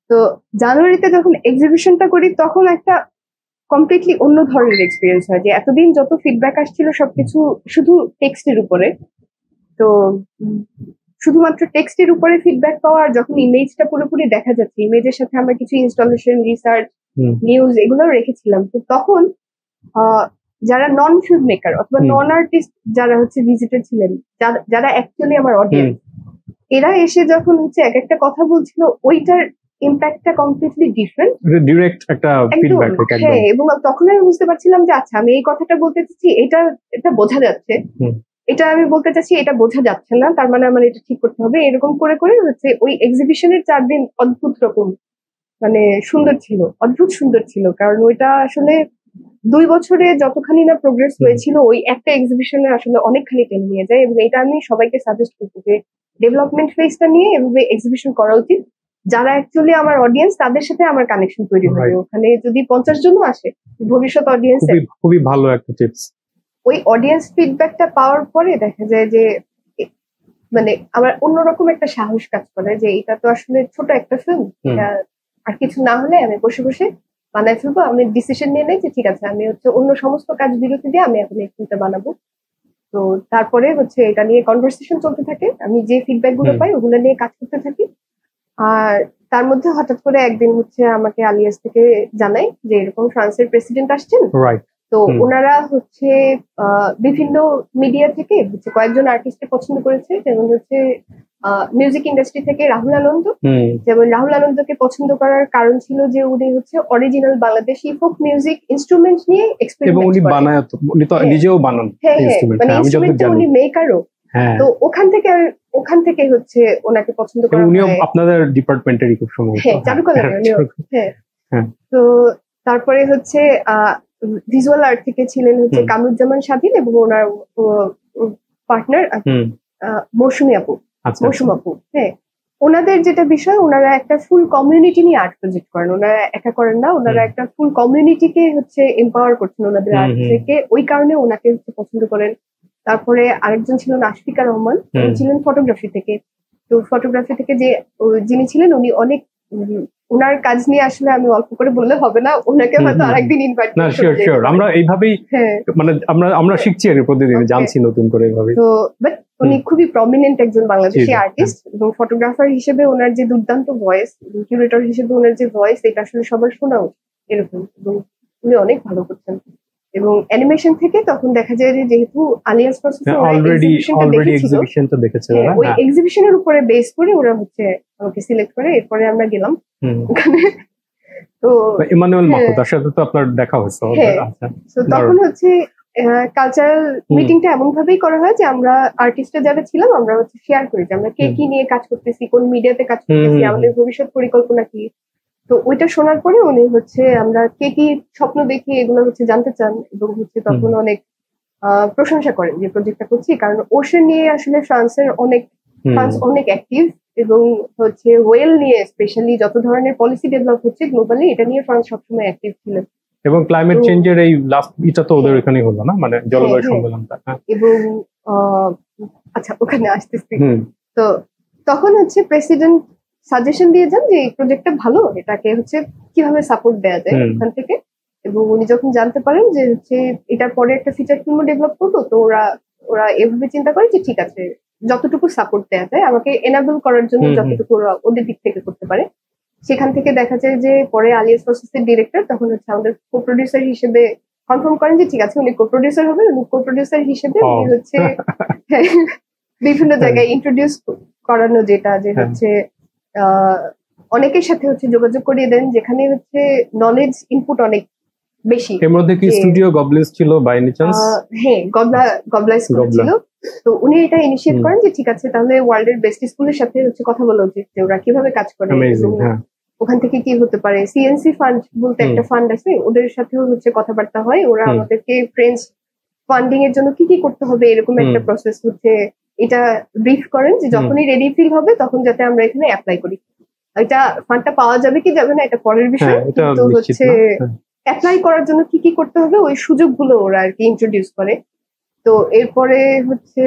তো জানুয়ারিতে যখন এক্সিবিশনটা করি তখন একটা কমপ্লিটলি অন্য ধরনের এক্সপিরিয়েন্স হয়, যে এতদিন যত ফিডব্যাক আসছিল সবকিছু শুধু টেক্সটের উপরে, তো শুধুমাত্র টেক্সটের উপরে ফিডব্যাক পাওয়া, আর যখন ইমেজটা পুরোপুরি দেখা যাচ্ছে, ইমেজের সাথে আমরা কিছু ইনস্টলেশন, রিসার্চ, নিউজ এগুলো রেখেছিলাম। তো তখন যারা নন ফিল্ম মেকার অথবা নন আর্টিস্ট যারা হচ্ছে ভিজিটর ছিলেন, যারা অ্যাকচুয়ালি আমার অডিয়েন্স, এরা এসে যখন হচ্ছে এক একটা কথা বলছিল ওইটার ইম্প্যাক্টটা কমপ্লিটলি ডিফারেন্ট, ডিরেক্ট একটা ফিডব্যাক। হ্যাঁ, এবং তখন আমি বুঝতে পারছিলাম যে আচ্ছা আমি এই কথাটা বলতে চাচ্ছি, এটা বোঝা যাচ্ছে, এটা আমি বলতে চাচ্ছি এটা বোঝা যাচ্ছে না, তার মানে আমার এটা ঠিক করতে হবে। এরকম করে করে হচ্ছে ওই এক্সিবিশনের 4 দিন অদ্ভুত রকম মানে সুন্দর ছিল, অদ্ভুত সুন্দর ছিল, কারণ ওইটা আসলে 2 বছরে যতখানি না প্রোগ্রেস হয়েছিল ওই একটা এক্সিবিশনে আসলে অনেকখানি টেনে নিয়ে যায়। এবং এটা আমি সবাইকে সাজেস্ট করবো যে ডেভেলপমেন্ট ফেজটা নিয়ে এভাবে এক্সিবিশন করা উচিত। যারা অ্যাকচুয়ালি আমার অডিয়েন্স তাদের সাথে আমার কানেকশন তৈরি হয়, ওখানে যদি 50 জনও আসে ভবিষ্যৎ অডিয়েন্স, খুবই ভালো একটা টিপস। ওই অডিয়েন্স ফিডব্যাকটা পাওয়ার পরে দেখা যায় যে মানে আমার অন্যরকম একটা সাহস কাজ করে যে এটা তো আসলে ছোট একটা ফিল্ম, আর কিছু না হলে আমি বসে বসে বানাই ফেলবো। আমি ডিসিশন নিয়ে নেই যে ঠিক আছে আমি হচ্ছে অন্য সমস্ত কাজ বিরতি দিয়ে আমি এখন এই ফিল্মটা বানাবো। তো তারপরে হচ্ছে এটা নিয়ে কনভারসেশন চলতে থাকে, আমি যে ফিডব্যাক গুলো পাই ওগুলো নিয়ে কাজ করতে থাকি। আর তার মধ্যে হঠাৎ করে একদিন হচ্ছে আমাকে আলিয়াস থেকে জানাই যে এরকম ফ্রান্সের প্রেসিডেন্ট আসছেন, তো তো ওনারা হচ্ছে বিভিন্ন মিডিয়া থেকে হচ্ছে কয়েকজন আর্টিস্টকে পছন্দ করেছে, যেমন হচ্ছে মিউজিক ইন্ডাস্ট্রি থেকে রাহুল আনন্দ। যেমন রাহুল আনন্দকে পছন্দ করার কারণ ছিল যে উনি হচ্ছে original Bangladeshi folk music instrument নিয়ে এক্সপেরিমেন্ট করেন, বানায়, উনি তো নিজেও বানান ইনস্ট্রুমেন্ট, মানে ইনস্ট্রুমেন্টটা উনি মেকারও। তো ওখান থেকে হচ্ছে ওনাকে পছন্দ করা হয়। উনিও আপনাদের ডিপার্টমেন্টেরই খুব সম্ভবত, হ্যাঁ, চারুকলা। হ্যাঁ। তো তারপরে হচ্ছে ভিজুয়াল আর্ট থেকে ছিলেন হচ্ছে কামরুজ্জামান স্বাধীন এবং ওনার পার্টনার মৌসুমী আপু। হ্যাঁ, ওনাদের যেটা বিষয়, ওনারা একটা ফুল কমিউনিটি নিয়ে আর্ট প্রজেক্ট করেন, ওনারা একা করেন না, ওনারা একটা ফুল কমিউনিটিকে হচ্ছে এম্পাওয়ার করছেন ওনাদের আর্ট থেকে, ওই কারণে ওনাকে হচ্ছে পছন্দ করেন। তারপরে আরেকজন ছিলেন আশফিকা রহমান, উনি ছিলেন ফটোগ্রাফি থেকে। তো ফটোগ্রাফি থেকে যিনি ছিলেন উনি অনেক, ওনার কাজ নিয়ে আসলে আমি অল্প করে বললে হবে না, ওনাকে হয়তো আরেকদিন ইনভাইট করব। না, শিওর শিওর, আমরা এইভাবেই মানে আমরা শিখছি আর প্রতিদিন জানছি নতুন করে এইভাবে। তো বাট উনি খুবই প্রমিনেন্ট একজন বাংলাদেশি আর্টিস্ট, এবং ফটোগ্রাফার হিসেবে ওনার যে দুর্দান্ত ভয়েস, কিউরেটর হিসেবে ওনার যে ভয়েস, এটা আসলে সবার শোনা উচিত এরকম, এবং উনি অনেক ভালো করছেন। এবং অ্যানিমেশন থেকে তখন দেখা যায় যে যেহেতু আলিয়াস প্রসেসে অলরেডি এক্সিবিশনটা দেখেছে, ওই এক্সিবিশনের উপরে বেস করে ওরা হচ্ছে আমাকে সিলেক্ট করে, এরপরে আমরা গেলাম ওখানে। তো ইমানুয়েল মাহমুদার সাথে তো আপনার দেখা হয়েছে। আচ্ছা, তো তখন হচ্ছে কালচারাল মিটিংটা এমন ভাবেই করা হয় যে আমরা আর্টিস্টরা যারা ছিলাম আমরা হচ্ছে শেয়ার করি যে আমরা কে কি নিয়ে কাজ করতেছি, কোন মিডিয়াতে কাজ করতেছি, আমাদের ভবিষ্যৎ পরিকল্পনা কি। তো ওইটা শোনার পরে উনি হচ্ছে আমরা কে কি স্বপ্ন দেখি এগুলো হচ্ছে জানতে চান, এবং হচ্ছে তখন অনেক প্রশংসা করেন যে প্রজেক্টটা করছি, কারণ ওশেন নিয়ে আসলে ফ্রান্স অনেক অ্যাক্টিভ, এবং হচ্ছে ওয়েল নিয়ে স্পেশালি যত ধরনের পলিসি ডেভেলপ হচ্ছে গ্লোবালি, এটা নিয়ে ফ্রান্স সবসময় অ্যাক্টিভ ছিল। এবং ক্লাইমেট চেঞ্জের এই লাস্ট এটা তো ওদের এখানেই হলো না, মানে জলবায়ু সম্মেলনটা। এবং আচ্ছা, ওখানে আসতেছি। তো তখন হচ্ছে প্রেসিডেন্ট সাজেশন দিয়ে যান যে এই প্রজেক্টটা ভালো, এটাকে হচ্ছে কিভাবে সাপোর্ট দেওয়া যায় ওখান থেকে। এবং উনি যখন জানতে পারেন যে হচ্ছে এটার পরে একটা ফিচার ফিল্মও ডেভেলপ করবো, তো ওরা এভাবে চিন্তা করে যে ঠিক আছে, যতটুকু সাপোর্ট দেওয়া যায় আমাকে এনাবল করার জন্য যতটুকু ওরা ওদের দিক থেকে করতে পারে। সেখান থেকে দেখা যায় যে পরে আলিয়াস প্রসেসের ডিরেক্টর তখন হচ্ছে আমাদের কো প্রডিউসার হিসেবে কনফার্ম করেন যে ঠিক আছে উনি কো প্রডিউসার হবেন, এবং কো প্রডিউসার হিসেবে উনি হচ্ছে বিভিন্ন জায়গায় ইন্ট্রোডিউস করানো, যেটা যে হচ্ছে অনেকের সাথে হচ্ছে যোগাযোগ করিয়ে দেন যেখানে হচ্ছে নলেজ ইনপুট অনেক বেশি। এর মধ্যে কি স্টুডিও গবলিন্স ছিল বাই এনি চান্স? হ্যাঁ, গবলা স্কুল ছিল। তো উনি এটা ইনিশিয়েট করেন যে ঠিক আছে তাহলে ওয়ার্ল্ডের বেস্ট স্কুলের সাথে হচ্ছে কথা বলা উচিত যে ওরা কিভাবে কাজ করে, ওখান থেকে কি হতে পারে। সিএনসি ফান্ড বলতে একটা ফান্ড আছে, ওদের সাথেও হচ্ছে কথাবার্তা হয়, ওরা আমাদেরকে ফ্রেঞ্চ ফান্ডিং এর জন্য কি কি করতে হবে এরকম একটা প্রসেস হচ্ছে এটা ব্রিফ করেন যে যখনই রেডি ফিল হবে তখন যাতে আমরা এখানে অ্যাপ্লাই করি। এটা ফান্ডটা পাওয়া যাবে কি যাবে না এটা পরের বিষয়, কিন্তু হচ্ছে অ্যাপ্লাই করার জন্য কি কি করতে হবে ওই সুযোগগুলো ওরা আর কি ইন্ট্রোডিউস করে। তো এরপরে হচ্ছে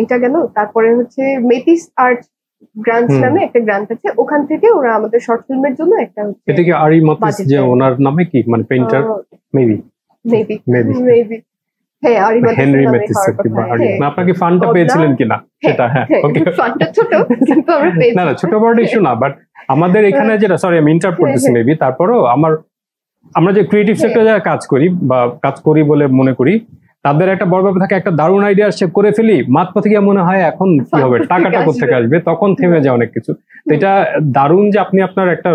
এটা গেল, তারপরে হচ্ছে মেটিস আর্ট গ্রান্ট নামে একটা গ্রান্ট আছে, ওখান থেকে ওরা আমাদের শর্ট ফিল্মের জন্য একটা হচ্ছে, এটা কি আরি মাতিস যে ওনার নামে কি মানে পেইন্টার মেবি হ্যাঁ আরি মাতিস হেনরি মাতিস আপনাকে ফান্ডটা পেয়েছিলেন কিনা সেটা? হ্যাঁ ওকে, ফান্ডটা ছোট কিন্তু আমরা পেয়েছি, না ছোট বড় ইস্যু না, বাট আমাদের এখানে যেটা সরি আমি ইন্টারাপ্ট করতেছি মেবি, তারপরও আমরা যে ক্রিয়েটিভ সেক্টরে যারা কাজ করি বলে মনে করি তাদের একটা বড় ব্যাপার থাকে, একটা দারুণ আইডিয়া সে করে ফেলি মাঝপথে গিয়ে মনে হয় এখন কি হবে, টাকাটা কোথেকে আসবে, তখন থেমে যায় অনেক কিছু। তো এটা দারুণ যে আপনি আপনার একটা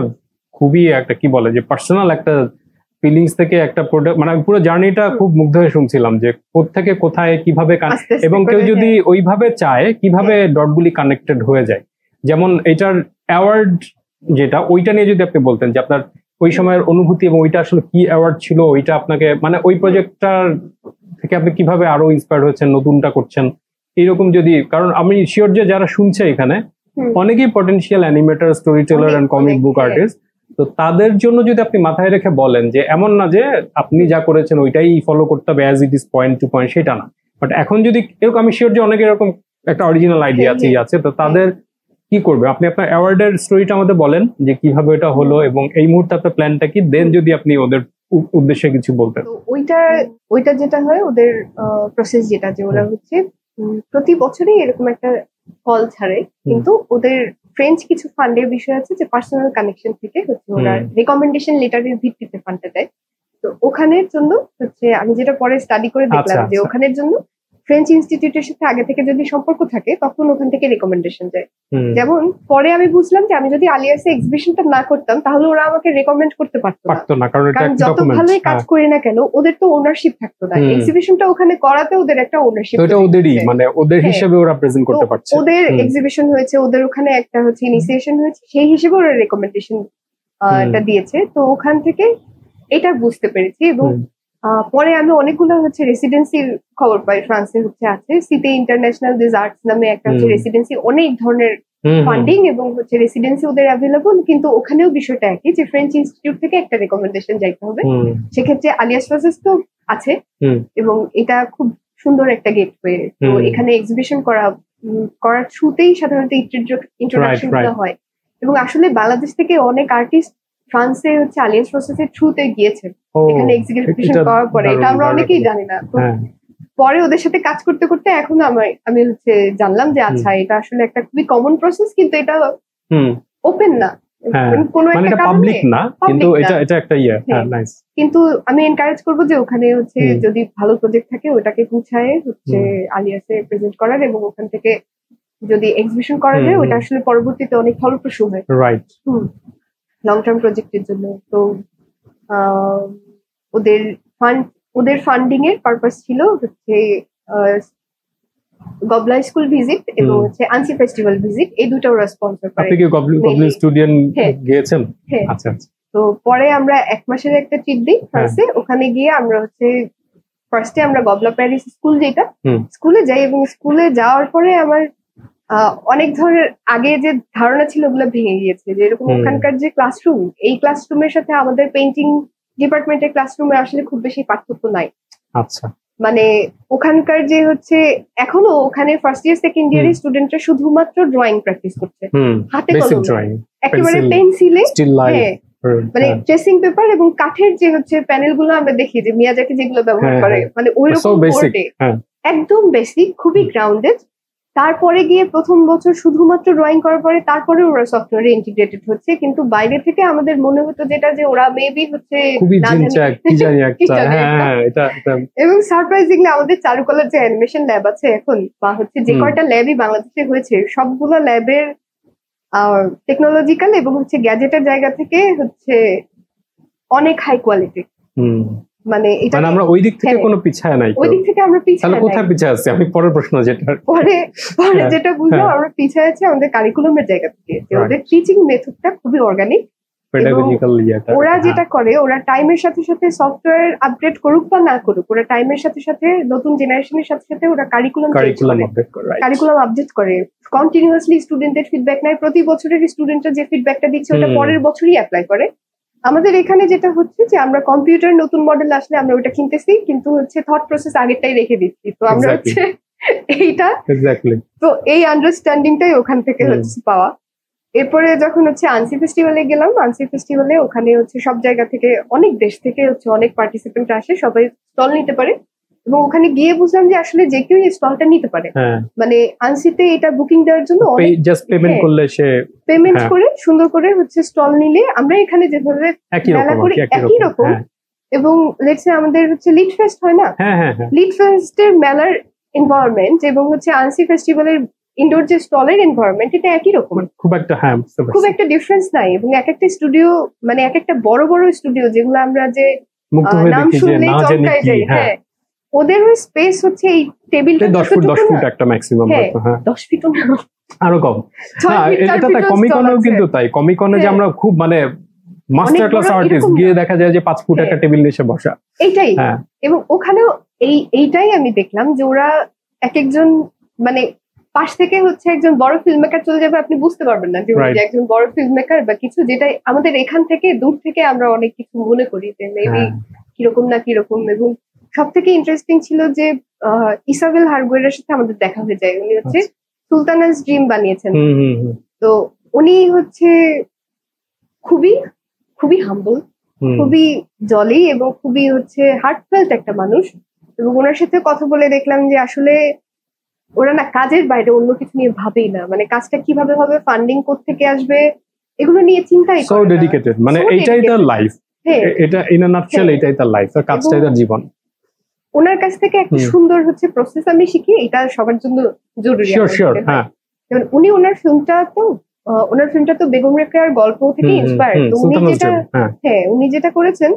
খুবই একটা কি বলে যে পার্সোনাল একটা ফিলিংস থেকে একটা প্রোডাক্ট, মানে পুরো জার্নিটা খুব মুগ্ধ হয়ে শুনছিলাম যে কোত্থেকে কোথায় কিভাবে, এবং কেউ যদি ওইভাবে চায় কিভাবে ডটগুলি কানেক্টেড হয়ে যায়। যেমন এটার অ্যাওয়ার্ড যেটা ওইটা নিয়ে যদি আপনি বলতেন যে আপনার ওই সময়ের অনুভূতি এবং ওইটা আসলে কি অ্যাওয়ার্ড ছিল, ওইটা আপনাকে মানে ওই প্রজেক্টটার থেকে আপনি কিভাবে আরো ইন্সপায়ার্ড হচ্ছেন, নতুনটা করছেন এইরকম যদি, কারণ আমি শিওর যে যারা শুনছে এখানে অনেকেই potential animator, storyteller and comic book artist, তো তাদের জন্য যদি আপনি মাথায় রেখে বলেন যে এমন না যে আপনি যা করেছেন ওইটাই ফলো করতে হবে as it is point to point, সেটা না, বাট এখন যদি এরকম আমি শিওর যে অনেকে এরকম একটা অরিজিনাল আইডিয়া আছে, তো তাদের কি করবে, আপনি আপনার অ্যাওয়ার্ডের স্টোরিটা আমাদের বলেন যে কিভাবে এটা হলো এবং এই মুহূর্তে আপনার প্ল্যানটা কি, দেন যদি আপনি ওদের উদ্দেশ্যে কিছু বলতেন। ওইটা যেটা হয় ওদের প্রসেস যেটা যে ওরা হচ্ছে প্রতি বছরই এরকম একটা কল ছাড়ে, কিন্তু ওদের ফ্রেঞ্চ কিছু ফান্ডের বিষয় আছে যে পার্সোনাল কানেকশন থেকে হচ্ছে ওরা রেকমেন্ডেশন লেটারের ভিত্তিতে ফান্ডটা দেয়। তো ওখানের জন্য হচ্ছে আমি যেটা পরে স্টাডি করে দেখলাম যে ওখানের জন্য ফ্রেঞ্চ ইনস্টিটিউটের সাথে আগে থেকে যদি সম্পর্ক থাকে তখন ওখান থেকে রেকমেন্ডেশন যায়। যেমন পরে আমি বুঝলাম যে আমি যদি আলিয়াসে এক্সিবিশনটা না করতাম তাহলে ওরা আমাকে রেকমেন্ড করতে পারতো না, কারণ যত ভালোই কাজ করি না কেন ওদের তো ওনারশিপ থাকতো না। এক্সিবিশনটা ওখানে করাতে ওদের একটা ওনারশিপ, তো এটা ওদেরই মানে ওদের হিসেবে ওরা প্রেজেন্ট করতে পারছে। ওদের এক্সিবিশন হয়েছে, ওদের ওখানে একটা হচ্ছে ইনিশিয়েশন হয়েছে, সেই হিসেবে ওরা রেকমেন্ডেশন টা দিয়েছে। তো ওখান থেকে এটা বুঝতে পেরেছি। এবং পরে আমি অনেকগুলো হচ্ছে রেসিডেন্সির খবর পাই ফ্রান্সে হচ্ছে আছে সিতে ইন্টারন্যাশনাল দিস আর্টস নামে একটা হচ্ছে রেসিডেন্সি, অনেক ধরনের ফান্ডিং এবং হচ্ছে রেসিডেন্সি ওদের অ্যাভেলেবল, কিন্তু ওখানেও বিষয়টা একই যে ফ্রেঞ্চ ইনস্টিটিউট থেকে একটা রেকমেন্ডেশন যাইতে হবে। সেক্ষেত্রে আলিয়াস ফ্রান্সেস তো আছে এবং এটা খুব সুন্দর একটা গেটওয়ে। তো এখানে এক্সিবিশন করার থ্রুতেই সাধারণত ইন্ট্রোডাকশন গুলো হয়। এবং আসলে বাংলাদেশ থেকে অনেক আর্টিস্ট ফ্রান্সে হচ্ছে আলিয়াস প্রসেসের থ্রুতে গিয়েছেন এখানে এক্সিবিশন করার পরে, এটা আমরা অনেকেই জানি না। তো পরে ওদের সাথে কাজ করতে করতে এখন আমি হচ্ছে জানলাম যে আচ্ছা এটা আসলে একটা খুবই কমন প্রসেস, কিন্তু এটা ওপেন না, কোনো একটা পাবলিক না, কিন্তু এটা একটা নাইস। কিন্তু আমি এনকারেজ করবো যে ওখানে হচ্ছে যদি ভালো প্রজেক্ট থাকে ওটাকে গুছায় হচ্ছে আলিয়াসে প্রেজেন্ট করার, এবং ওখান থেকে যদি এক্সিবিশন করা যায় ওটা আসলে পরবর্তীতে অনেক ফলপ্রসূ হয়, রাইট, লং টার্ম প্রজেক্টের জন্য। তো ওদের ফান্ডিং এর পারপাস ছিল হচ্ছে গবলা স্কুল ভিজিট এবং হচ্ছে আনসি ফেস্টিভ্যাল ভিজিট, এই দুটো ওরা স্পন্সর করে। আপনি কি গবলা স্টুডিয়ান্ট গিয়েছেন? আচ্ছা আচ্ছা। তো পরে আমরা 1 মাসের একটা ট্রিপ দিই ফ্রান্সে। ওখানে গিয়ে আমরা হচ্ছে ফার্স্টে আমরা গবলা প্যারিস স্কুল যেটা স্কুলে যাই, এবং স্কুলে যাওয়ার পরে আমার অনেক ধরনের আগে যে ধারণা ছিল ওগুলো ভেঙে গিয়েছে। যে এরকম ওখানকার যে ক্লাসরুম, এই ক্লাসরুমের সাথে আমাদের পেইন্টিং ডিপার্টমেন্টের ক্লাসরুমে আসলে খুব বেশি পার্থক্য নাই। আচ্ছা, মানে ওখানকার যে হচ্ছে এখনো ওখানে ফার্স্ট ইয়ার সেকেন্ড ইয়ারের স্টুডেন্টরা শুধুমাত্র ড্রয়িং প্র্যাকটিস করছে, হাতে কলমে, একেবারে পেন্সিলে, মানে ট্রেসিং পেপার এবং কাঠের যে হচ্ছে প্যানেল গুলো আমরা দেখি যে মিয়াজাকি যেগুলো ব্যবহার করে, মানে ওইরকম বোর্ডে একদম বেসিক, খুবই গ্রাউন্ডেড। তারপরে গিয়ে প্রথম বছর শুধুমাত্র ড্রয়িং করার পরে তারপরে ওরা সফটওয়্যারে ইন্টিগ্রেটেড হচ্ছে, কিন্তু বাইরে থেকে আমাদের মনে হতো যেটা যে ওরা মেবি হচ্ছে এবং সারপ্রাইজিংলি আমাদের চারুকলার যে অ্যানিমেশন ল্যাব আছে এখন, বা হচ্ছে যে কয়টা ল্যাবই বাংলাদেশে হয়েছে সবগুলো ল্যাবের টেকনোলজিক্যাল এবং হচ্ছে গ্যাজেটের জায়গা থেকে হচ্ছে অনেক হাই কোয়ালিটি। মানে এটা আমরা ওই দিক থেকে কোনো পিছায় নাই, ওই দিক থেকে আমরা পিছায় নাই। কোথায় পিছায় আছি? আমি পরের প্রশ্ন পরে যেটা বুঝলাম আমরা পিছায় আছি আমাদের কারিকুলামের জায়গা থেকে, যে ওদের টিচিং মেথডটা খুবই অর্গানিক। ওরা যেটা করে, ওরা টাইমের সাথে সাথে সফটওয়্যার আপডেট করুক বা না করুক, ওরা টাইমের সাথে সাথে নতুন জেনারেশনের সাথে সাথে ওরা কারিকুলাম আপডেট করে কন্টিনিউয়াসলি। স্টুডেন্টের ফিডব্যাক নেয়, প্রতি বছরের স্টুডেন্টরা যে ফিডব্যাকটা দিচ্ছে ওটা পরের বছরই অ্যাপ্লাই করে। আমাদের এখানে যেটা হচ্ছে যে আমরা কম্পিউটার নতুন মডেল আসলে আমরা ওটা কিনতেছি, কিন্তু হচ্ছে থট প্রসেস আগেরটাই রেখে দিচ্ছি। তো আমরা হচ্ছে এইটা, তো এই আন্ডারস্ট্যান্ডিংটাই ওখান থেকে হচ্ছে পাওয়া। এরপরে যখন হচ্ছে আনসি ফেস্টিভ্যালে গেলাম, আনসি ফেস্টিভ্যালে ওখানে হচ্ছে সব জায়গা থেকে অনেক দেশ থেকে হচ্ছে অনেক পার্টিসিপেন্ট আসে, সবাই স্টল নিতে পারে। এবং ওখানে গিয়ে বুঝলাম যে আসলে যে কেউ এই স্টলটা নিতে পারে, মানে আনসিতে এটা বুকিং দেওয়ার জন্য পেমেন্ট করে সুন্দর করে হচ্ছে স্টল নিলে আমরা এখানে যেভাবে মেলা করি একই রকম। এবং লেটস সে আমাদের হচ্ছে লিড ফেস্ট হয় না, লিড ফেস্টের মেলার এনভায়রনমেন্ট এবং হচ্ছে আনসি ফেস্টিভ্যালের ইনডোর যে স্টলের এনভায়রনমেন্ট এটা একই রকম, খুব একটা ডিফারেন্স নাই। এবং এক একটা স্টুডিও, মানে এক একটা বড় বড় স্টুডিও যেগুলো আমরা যে নাম শুনলেই চমকায় যাই, হ্যাঁ, ওদের স্পেস হচ্ছে এই টেবিলটা 10 ফুট একটা ম্যাক্সিমাম, 10 ফিট আরো কম। এটা তাই কমিকনেও কিন্তু তাই, কমিকনে যে আমরা খুব মানে মাস্টার ক্লাস আর্টিস্ট গিয়ে দেখা যায় যে 5 ফুট একটা টেবিল নিয়ে বসা, এইটাই। এবং ওখানেও এইটাই আমি দেখলাম যে ওরা এক একজন মানে পাশ থেকে হচ্ছে একজন বড় ফিল্ম মেকার চলে যাবে, আপনি বুঝতে পারবেন না যে একজন বড় ফিল্ম মেকার বা কিছু, যেটা আমাদের এখান থেকে দূর থেকে আমরা অনেক কিছু মনে করি যে মেবি কিরকম না কিরকম। এবং সব থেকে ইন্টারেস্টিং ছিল যে ইসাবেল হারগুয়েরের সাথে আমাদের দেখা হয়ে যায়। উনি হচ্ছে সুলতানাস ড্রিম বানিয়েছেন। তো উনি হচ্ছে খুবই খুবই হাম্বল, খুবই জলি এবং খুবই হচ্ছে হার্টফেল্ট একটা মানুষ। এবং ওনার সাথে কথা বলে দেখলাম যে আসলে ওরা না কাজের বাইরে অন্য কিছু নিয়ে ভাবেই না, মানে কাজটা কিভাবে হবে, ফান্ডিং কোত্থেকে আসবে, এগুলো নিয়ে চিন্তাই করে। সো ডেডিকেটেড, মানে এইটাই তার লাইফ। এটা ইন আ নাটশেল এটাই তার লাইফ, কাজটাই তার জীবন। ওনার কাছ থেকে একটা সুন্দর হচ্ছে প্রসেস আমি শিখি, এটা সবার জন্য জরুরি। হ্যাঁ, যেমন ওনার ফিল্মটা তো বেগম রোকেয়ার গল্প থেকে ইন্সপায়ার। তো উনি যেটা করেছেন,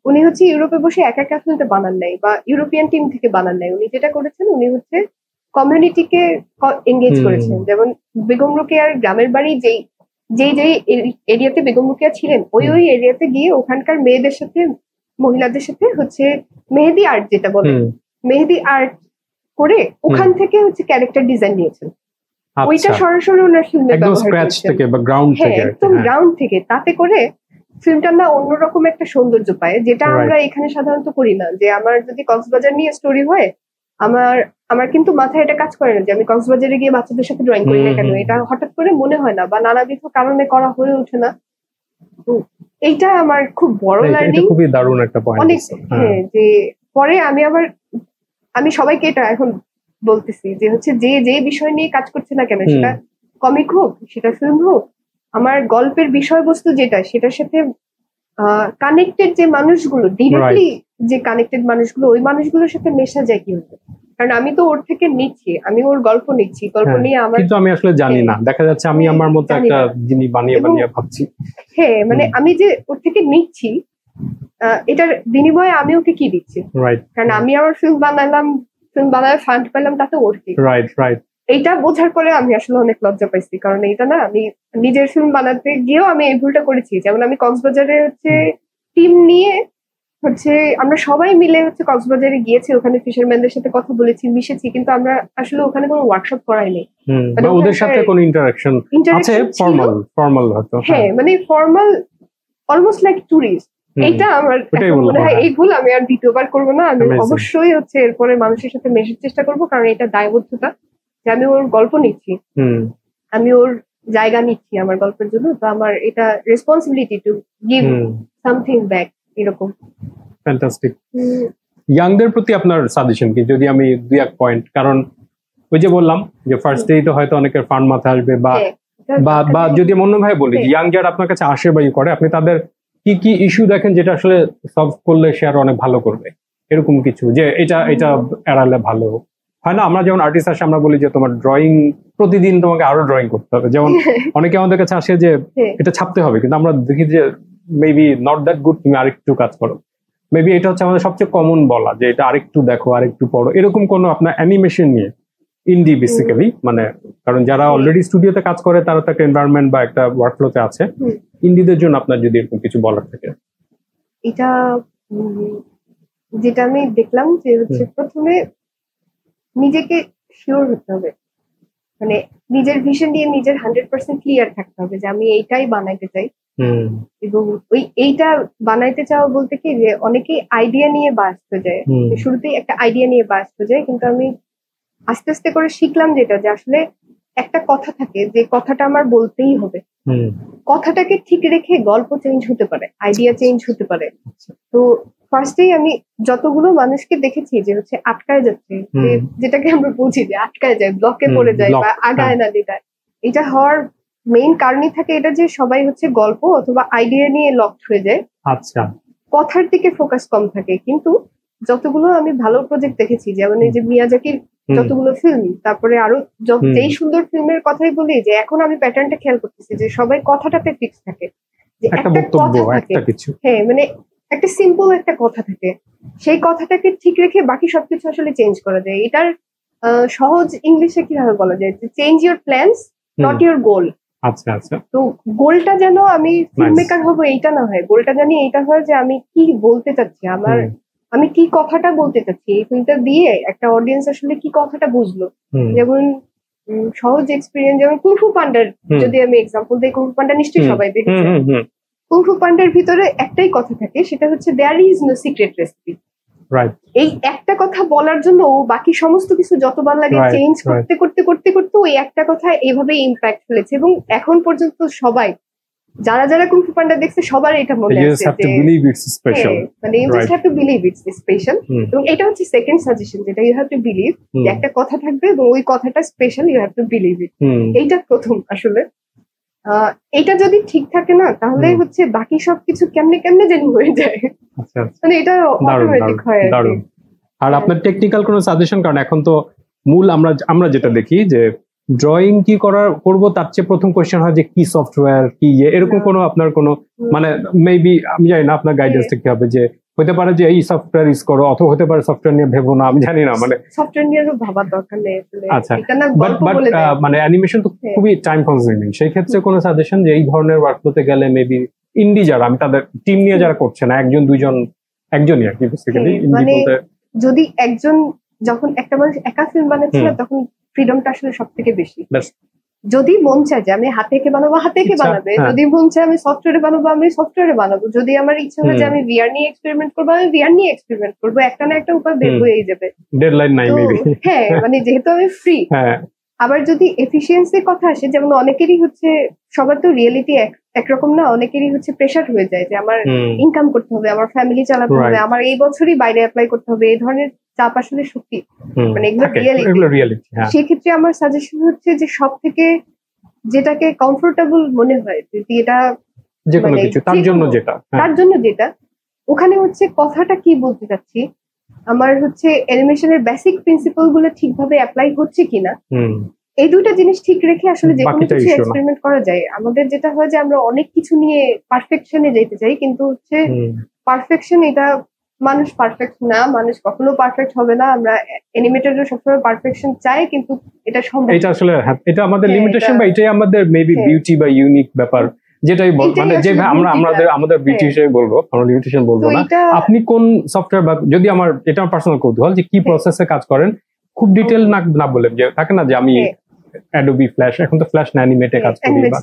উনি হচ্ছে ইউরোপে বসে একা একা ফিল্মটা বানান নাই বা ইউরোপিয়ান টিম থেকে বানান নাই। উনি যেটা করেছেন, উনি হচ্ছে কমিউনিটিকে এঙ্গেজ করেছেন। যেমন বেগম রোকেয়ার গ্রামের বাড়ি যেই এরিয়াতে বেগম রোকেয়া ছিলেন, ওই এরিয়াতে গিয়ে ওখানকার মেয়েদের সাথে, মহিলাদের সাথে হচ্ছে মেহেদি আর্ট, যেটা বলে মেহেদি আর্ট করে ওখান থেকে হচ্ছে ক্যারেক্টার ডিজাইন নিয়েছেন। ওইটা সরাসরি ওনার ফিল্মে ব্যবহার করেছেন, একদম গ্রাউন্ড থেকে। তাতে করে ফিল্মটা না অন্যরকম একটা সৌন্দর্য পায়, যেটা আমরা এখানে সাধারণত করি না। যে আমার যদি কক্সবাজার নিয়ে স্টোরি হয়, আমার কিন্তু মাথায় এটা কাজ করে না যে আমি কক্সবাজারে গিয়ে বাচ্চাদের সাথে ড্রয়িং করি না কেন, এটা হঠাৎ করে মনে হয় না বা নানাবিধ কারণে করা হয়ে ওঠে না। এইটা আমার খুব বড় লার্নিং, খুবই দারুণ একটা পয়েন্ট। অনেক যে পরে আমি সবাইকে এটা এখন বলতেছি যে হচ্ছে যে বিষয় নিয়ে কাজ করছে না কেন, সেটা কমিক হোক, সেটা ফিল্ম হোক, আমার গল্পের বিষয়বস্তু যেটা, সেটার সাথে কানেক্টেড যে মানুষগুলো, ডিরেক্টলি যে কানেক্টেড মানুষগুলো, ওই মানুষগুলোর সাথে মেশা যায় কি হবে। কারণ আমি তো ওর থেকে নিচ্ছি, আমি ওর গল্প নিচ্ছি, গল্প নিয়ে আমার, কিন্তু আমি আসলে জানি না, দেখা যাচ্ছে আমি আমার মতো একটা জিনিস বানিয়ে ভাবছি। মানে আমি যে ওর থেকে নিচ্ছি, এটার বিনিময়ে আমি ওকে কি দিচ্ছি। কারণ আমি আমার ফিল্ম বানায় ফান্ড পেলাম, তাতে ওর কি। এইটা বোঝার পরে আমি আসলে অনেক লজ্জা পাইছি। কারণ এইটা না, আমি নিজের ফিল্ম বানাতে গিয়েও আমি এই ভুলটা করেছি। যেমন আমি কক্সবাজারে হচ্ছে টিম নিয়ে হচ্ছে আমরা সবাই মিলে হচ্ছে কক্সবাজারে গিয়েছি, ওখানে ফিশারম্যানদের সাথে কথা বলেছি, মিশেছি, কিন্তু আমরা আসলে ওখানে কোনো ওয়ার্কশপ করাইনি। ওদের সাথে কোনো ইন্টারঅ্যাকশন আছে ফর্মাল হয়তো, মানে ফর্মাল, অলমোস্ট লাইক টুরিস্ট। এইটা আমার মনে হয় এই ভুল আমি আর দ্বিতীয়বার করবো না। আমি অবশ্যই হচ্ছে এরপরে মানুষের সাথে মেশার চেষ্টা করবো, কারণ এটা দায়বদ্ধতা যে আমি ওর গল্প নিচ্ছি, আমি ওর জায়গা নিচ্ছি আমার গল্পের জন্য। তো আমার এটা responsibility to give something back, এরকম। ফ্যান্টাস্টিক। ইয়াংদের প্রতি আপনার সাজেশন কি, যদি আমি দুই এক পয়েন্ট, কারণ ওই যে বললাম যে ফার্স্ট ডেই তো হয়তো অনেকের ফান্ড মাথায় আসবে, বা যদি অন্য ভাই বলি ইয়াং যারা আপনার কাছে আসে বা করে, আপনি তাদের কি কি ইস্যু দেখেন যেটা আসলে সলভ করলে সে আরো অনেক ভালো করবে, এরকম কিছু যে এটা এড়ালে ভালো হয় না? আমরা যেমন আর্টিস্ট আসে, আমরা বলি যে তোমার ড্রয়িং প্রতিদিন তোমাকে আরো ড্রয়িং করতে হবে। যেমন অনেকে আমাদের কাছে আসে যে এটা ছাপতে হবে, কিন্তু আমরা দেখি যে মেবি নট দ্যাট গুড, তুমি আরেকটু কাজ করো। মেবি এটা হচ্ছে আমাদের সবচেয়ে কমন বলা, যে এটা আরেকটু দেখো, আরেকটু পড়ো। এরকম কোনো আপনার অ্যানিমেশন নিয়ে ইন্ডি বেসিক্যালি, মানে কারণ যারা অলরেডি স্টুডিওতে কাজ করে তারা তো একটা এনভায়রনমেন্ট বা একটা ওয়ার্কফ্লোতে আছে, ইন্ডিদের জন্য আপনার যদি এরকম কিছু বলার থাকে। এটা যেটা আমি দেখলাম যে হচ্ছে প্রথমে নিজেকে শিওর হতে হবে, মানে নিজের ভিশন নিয়ে নিজের 100% ক্লিয়ার থাকতে হবে যে আমি এইটাই বানাইতে চাই। এবং এইটা বানাইতে চাও বলতে কি, যে অনেকেই আইডিয়া নিয়ে ব্যস্ত যায়, শুরুতেই একটা আইডিয়া নিয়ে ব্যস্ত যায়, কিন্তু আমি আস্তে আস্তে করে শিখলাম যেটা, যে আসলে একটা কথা থাকে যে কথাটা আমার বলতেই হবে। কথাটাকে ঠিক রেখে গল্প চেঞ্জ হতে পারে, আইডিয়া চেঞ্জ হতে পারে। তো ফার্স্টেই আমি যতগুলো মানুষকে দেখেছি যে হচ্ছে আটকায় যাচ্ছে, যেটাকে আমরা বুঝি যে আটকায় যায়, ব্লকে পড়ে যায় বা আগায় না দিগায়, এটা হওয়ার মেইন কারণই থাকে এটা যে সবাই হচ্ছে গল্প অথবা আইডিয়া নিয়ে লকড হয়ে যায়। আচ্ছা, কথার দিকে ফোকাস কম থাকে। কিন্তু যতগুলো আমি ভালো প্রজেক্ট দেখেছি, যেমন এই যে মিয়াজাকির যতগুলো ফিল্ম, তারপরে আরো যেই সুন্দর ফিল্মের কথাই বলি, যে এখন আমি প্যাটার্নটা খেয়াল করতেছি যে সবাই কথাটাতে ফিক্স থাকে, যে একটা কথা থাকে, মানে একটা সিম্পল একটা কথা থাকে, সেই কথাটাকে ঠিক রেখে বাকি সবকিছু আসলে চেঞ্জ করা যায়। এটার সহজ ইংলিশে কিভাবে বলা যায়, change your plans not your goal. আচ্ছা আচ্ছা। তো গোলটা যেন আমি ফিল্ম মেকার হবো এইটা না হয়, গোলটা জানি এইটা হয় যে আমি কি বলতে চাচ্ছি, আমি কি কথাটা বলতে চাচ্ছি, এই ফিল্মটা দিয়ে একটা অডিয়েন্স আসলে কি কথাটা বুঝলো। যেমন সহজ এক্সপিরিয়েন্স, যেমন কুংফু পান্ডার যদি আমি এক্সাম্পল দিই, কুংফু পান্ডা নিশ্চয়ই সবাই দেখেছে। কুংফু পান্ডার ভিতরে একটাই কথা থাকে, সেটা হচ্ছে there is no secret recipe. এই একটা কথা বলার জন্য বাকি সমস্ত কিছু যতবার লাগে চেঞ্জ করতে করতে করতে করতে ওই একটা কথা এইভাবে ইম্প্যাক্ট ফেলেছে। এবং এখন পর্যন্ত সবাই যারা যারা কুংফু পান্ডা দেখছে সবার এটা মনে আছে যে মানে you just have to believe it's special. এবং এটা হচ্ছে সেকেন্ড সাজেশন, যেটা ইউ হ্যাভ টু বিলিভ, যে একটা কথা থাকবে এবং ওই কথাটা special, you have to believe it. এইটা প্রথম আসলে। এটা যদি ঠিক থাকে না তাহলে হচ্ছে বাকি সবকিছু কেমনে কেমনে জানি হয়ে যায়। মানে এটা অটোমেটিক হয় আর কি। আর আপনার টেকনিক্যাল কোনো সাজেশন, কারণ এখন তো মূল আমরা যেটা দেখি যে ড্রয়িং কি করবো তার চেয়ে প্রথম কোয়েশ্চেন হয় যে কি সফটওয়্যার কি এরকম কোনো আপনার কোনো মানে মেবি আমি জানি না আপনার গাইডেন্সটা কি হবে, যে হতে পারে যে এই সফটওয়্যার ইউজ করো অথবা হতে পারে সফটওয়্যার নিয়ে ভেবো না, আমি জানি না, মানে সফটওয়্যার নিয়ে ভাবার দরকার নেই আসলে। আচ্ছা, বাট মানে অ্যানিমেশন তো খুবই টাইম কনজিউমিং, সেই ক্ষেত্রে কোনো সাজেশন যে এই ধরনের ওয়ার্কফ্লোতে গেলে মেবি ইন্ডি যারা, আমি তাদের টিম নিয়ে যারা করছে না, একজন দুইজন একজনই আর কি বেসিক্যালি ইন্ডি বলতে, যদি একজন যখন একটা মানুষ একা ফিল্ম বানাচ্ছে না তখন ফ্রিডমটা আসলে সবথেকে বেশি। যদি মন চায় যে আমি হাতে এঁকে বানাবো হাতে এঁকে বানাবে, যদি মন চায় আমি সফটওয়্যারে বানাবো আমি সফটওয়্যারে বানাবো, যদি আমার ইচ্ছা হয় যে আমি ভিআর নিয়ে এক্সপেরিমেন্ট করবো আমি ভিআর নিয়ে এক্সপেরিমেন্ট করবো, একটা না একটা উপায় বের হয়েই যাবে, ডেডলাইন নাই মেবি। হ্যাঁ মানে যেহেতু আমি ফ্রি। আবার যদি এফিসিয়েন্সির কথা আসে, যেমন অনেকেরই হচ্ছে সবার তো রিয়েলিটি একরকম না, অনেকেরই হচ্ছে প্রেশার হয়ে যায় যে আমার ইনকাম করতে হবে, আমার ফ্যামিলি চালাতে হবে, আমার এই বছরই বাইরে অ্যাপ্লাই করতে হবে, এই ধরনের চাপ আসলে সত্যি মানে এগুলো রিয়েলিটি। সেক্ষেত্রে আমার সাজেশন হচ্ছে যে সব থেকে যেটাকে কমফোর্টেবল মনে হয় যদি এটা যেকোনো কিছু তার জন্য যেটা ওখানে হচ্ছে কথাটা কি বলতে চাচ্ছি, আমার হচ্ছে অ্যানিমেশনের বেসিক প্রিন্সিপাল গুলো ঠিকভাবে অ্যাপ্লাই হচ্ছে কিনা, এই দুইটা জিনিস ঠিক রেখে আসলে যে কোনো কিছু এক্সপেরিমেন্ট করা যায়। আমাদের যেটা হয় যে আমরা অনেক কিছু নিয়ে পারফেকশনে যেতে চাই, কিন্তু হচ্ছে পারফেকশন এটা মানুষ পারফেক্ট না, মানুষ কখনো পারফেক্ট হবে না, আমরা অ্যানিমেটররা সবসময় পারফেকশন চাই কিন্তু এটা সম্ভব, এটা আসলে এটা আমাদের লিমিটেশন বা এটাই আমাদের মেবি বিউটি বা ইউনিক ব্যাপার, যেটাই মানে যে আমাদের বিউটি হিসেবে বলবো, আমরা লিমিটেশন বলবো না। আপনি কোন সফটওয়্যার বা যদি আমার এটা আমার পার্সোনাল কৌতূহল যে কি প্রসেসে কাজ করেন, খুব ডিটেইল না বলে যে থাকে না যে আমি অ্যাডোবি ফ্ল্যাশ, এখন তো ফ্ল্যাশ না অ্যানিমেটে কাজ করি বা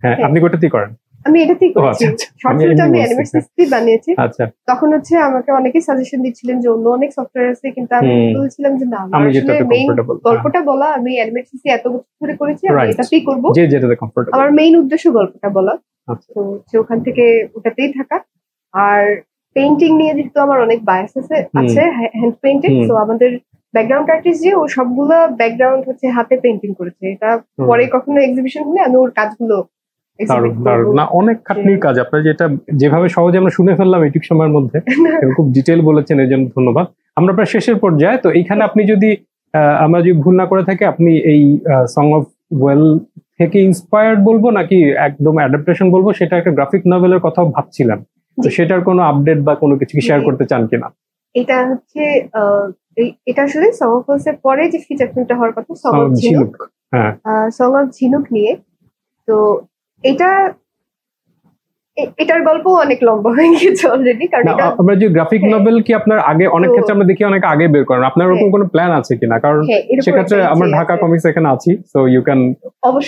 হ্যাঁ আপনি কোটাতেই করেন? আমি এটাতেই করেছি, শর্ট ফিল্মটা আমি অ্যানিমেশন বানিয়েছি। আচ্ছা, তখন হচ্ছে আমাকে অনেকেই সাজেশন দিচ্ছিলেন যে অন্য অনেক সফটওয়্যার আছে, কিন্তু আমি বলছিলাম যে না, আমি যেটাতে কমফোর্টেবল, গল্পটা বলা, আমি অ্যানিমেশন এত বছর ধরে করেছি, আমি এটাতেই করব, যেটাতে কমফোর্টেবল, আমার মেইন উদ্দেশ্য গল্পটা বলা। তো ওখান থেকে ওটাতেই থাকা। আর পেইন্টিং নিয়ে যেহেতু আমার অনেক বায়াস আছে হ্যান্ড পেইন্টিং, তো আমাদের ব্যাকগ্রাউন্ড আর্টিস্ট যে ও সবগুলো ব্যাকগ্রাউন্ড হচ্ছে হাতে পেইন্টিং করেছে, এটা পরে কখনো এক্সিবিশন হলে আমি ওর কাজগুলো না, অনেক খাটনির কাজ আপনার, যেটা যেভাবে সহজে আমরা শুনে ফেললাম এইটুকু সময়ের মধ্যে, খুব ডিটেইল বলেছেন, এর জন্য ধন্যবাদ। আমরা প্রায় শেষের পর্যায়ে, তো এইখানে আপনি যদি আমরা যদি ভুল না করে থাকি, আপনি এই সং অফ ওয়েল থেকে ইন্সপায়ার্ড বলবো নাকি একদম অ্যাডাপ্টেশন বলবো, সেটা একটা গ্রাফিক নভেলের কথাও ভাবছিলাম, তো সেটার কোনো আপডেট বা কোনো কিছু শেয়ার করতে চান কিনা? এটা হচ্ছে এটা আসলে সং অফ ওয়েলসের পরে যে ফিচার ফিল্মটা হওয়ার কথা, সং অফ ঝিনুক, সং অফ ঝিনুক নিয়ে। তো এটার গল্প অনেক লম্বা হয়ে গেছে অলরেডি, কারণ আমরা যে গ্রাফিক নভেল কি আপনার আগে অনেক ক্ষেত্রে আমরা দেখি অনেক আগে বের করেন, আপনার এরকম কোনো প্ল্যান আছে কিনা? কারণ সেক্ষেত্রে আমরা ঢাকা কমিক্স এখানে আছি, সো ইউ ক্যান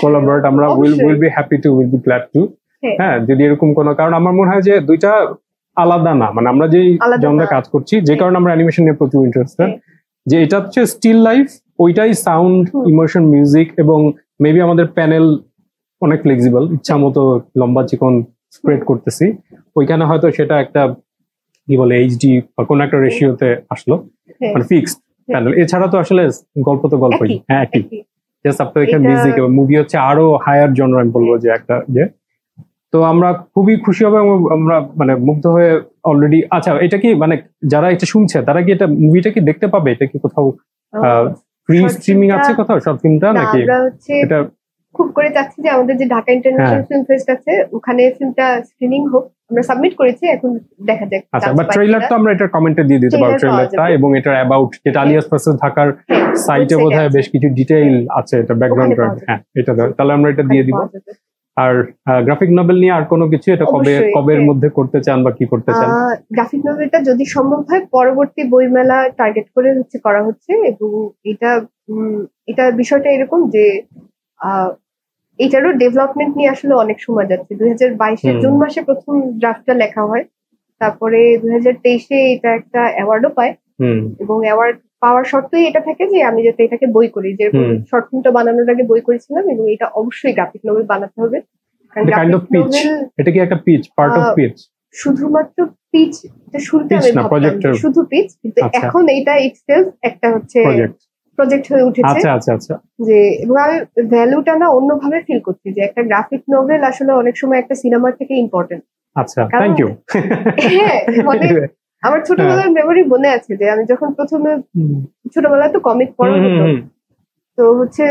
কোলাবরেট, আমরা will be happy to, will be glad to. হ্যাঁ, যদি এরকম কোনো, কারণ আমার মনে হয় যে দুইটা আলাদা না, মানে আমরা যেই জনরা কাজ করছি, যে কারণে আমরা অ্যানিমেশন নিয়ে প্রচুর ইন্টারেস্টেড, যে এটা হচ্ছে স্টিল লাইফ, ওইটাই সাউন্ড, ইমোশন, মিউজিক, এবং মেবি আমাদের প্যানেল অনেক ফ্লেক্সিবল, ইচ্ছা মতো লম্বা চিকন স্প্রেড করতেছি, ওইখানে হয়তো সেটা একটা কি বলে এইচডি বা কোনো একটা রেশিওতে আসলো, মানে ফিক্সড প্যানেল। এছাড়া তো আসলে গল্প তো গল্পই, হ্যাঁ একই, জাস্ট আপনার এখানে মিউজিক এবং মুভি হচ্ছে আরো হায়ার জনরা, আমি বলবো যে একটা যে, তো আমরা খুবই খুশি হবো এবং আমরা মানে মুগ্ধ হয়ে অলরেডি। আচ্ছা, এটা কি মানে যারা এটা শুনছে তারা কি এটা মুভিটা কি দেখতে পাবে? এটা কি কোথাও ফ্রি স্ট্রিমিং আছে কোথাও শর্ট ফিল্মটা, নাকি এটা খুব করে চাচ্ছি যে আমাদের যে ঢাকা ইন্টারন্যাশনাল ফিল্ম ফেস্ট আছে ওখানে ফিল্মটা স্ক্রিনিং হোক, আমরা সাবমিট করেছি, এখন দেখা যাক। আচ্ছা, বাট ট্রেইলার তো আমরা এটা কমেন্টে দিয়ে দিতে পারবো, ট্রেইলারটা, এবং এটার অ্যাবাউট যেটা আলিয়াস প্রসেস ঢাকার সাইটে বোধহয় বেশ কিছু ডিটেইল আছে, এটা ব্যাকগ্রাউন্ড, হ্যাঁ এটা তাহলে আমরা এটা দিয়ে দিব। আর গ্রাফিক নভেল নিয়ে আর কোনো কিছু, এটা কবের মধ্যে করতে চান বা কি করতে চান? গ্রাফিক নভেলটা যদি সম্ভব হয় পরবর্তী বইমেলা টার্গেট করে করা হচ্ছে, এবং এটা বিষয়টা এরকম যে এটারও ডেভেলপমেন্ট নিয়ে আসলে অনেক সময় যাচ্ছে। 2022 জুন মাসে প্রথম ড্রাফটটা লেখা হয়, তারপরে 2023 এটা একটা অ্যাওয়ার্ডও পায়, এবং অ্যাওয়ার্ড পাওয়ার শর্তই এটা থাকে যে আমি যাতে এটাকে বই করি, যে শর্ট ফিল্মটা বানানোর আগে বই করেছিলাম, এবং এটা অবশ্যই গ্রাফিক নভেল বানাতে হবে। এটা কি একটা পিচ, পার্ট অফ পিচ? শুধুমাত্র পিচ, শুরুতে আমি ভাবতাম শুধু পিচ, কিন্তু এখন এইটা ইটসেলফ একটা হচ্ছে প্রজেক্ট হয়ে উঠেছে। আচ্ছা আচ্ছা আচ্ছা। যে এবং আমি ভ্যালুটা না অন্যভাবে ফিল করছি যে একটা গ্রাফিক নোভেল আসলে অনেক সময় একটা সিনেমার থেকে ইম্পর্টেন্ট। আচ্ছা, থ্যাংক ইউ। হ্যাঁ, মানে আমার ছোটবেলার মেমোরি মনে আছে যে আমি যখন প্রথমে ছোটবেলায় তো কমিক পড়া হতো, তো হচ্ছে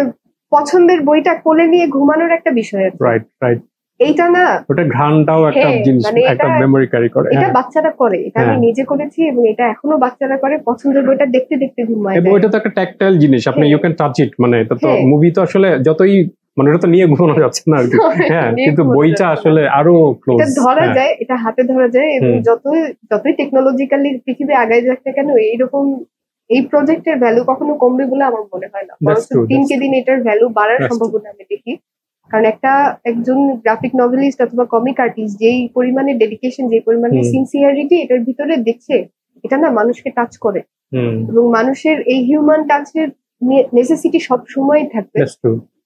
পছন্দের বইটা কোলে নিয়ে ঘুমানোর একটা বিষয় আছে। Right right. এইটা না, ওটা ঘ্রাণটাও একটা জিনিস, মানে একটা মেমোরি ক্যারি করে। এটা বাচ্চারা করে, এটা আমি নিজে করেছি এবং এটা এখনো বাচ্চারা করে, পছন্দের বইটা দেখতে দেখতে ঘুমায়। এবং এটা তো একটা ট্যাকটাইল জিনিস, আপনি ইউ ক্যান টাচ ইট, মানে এটা তো মুভি তো আসলে যতই মানে এটা তো নিয়ে ঘুমানো যাচ্ছে না আর কি। হ্যাঁ, কিন্তু বইটা আসলে আরো ক্লোজ, এটা ধরা যায়, এটা হাতে ধরা যায়। এবং যতই টেকনোলজিক্যালি পৃথিবী আগায় যাক না কেন, এইরকম এই প্রজেক্টের ভ্যালু কখনো কমবে বলে আমার মনে হয় না। দিনকে দিন এটার ভ্যালু বাড়ার সম্ভাবনা আমি দেখি। কারণ একজন গ্রাফিক নভেলিস্ট অথবা কমিক আর্টিস্ট যেই পরিমাণে ডেডিকেশন, যে পরিমাণে সিনসিয়ারিটি এটার ভিতরে দেখছে, এটা না মানুষকে টাচ করে। এবং মানুষের এই হিউম্যান টাচের নেসেসিটি সব সময় থাকবে।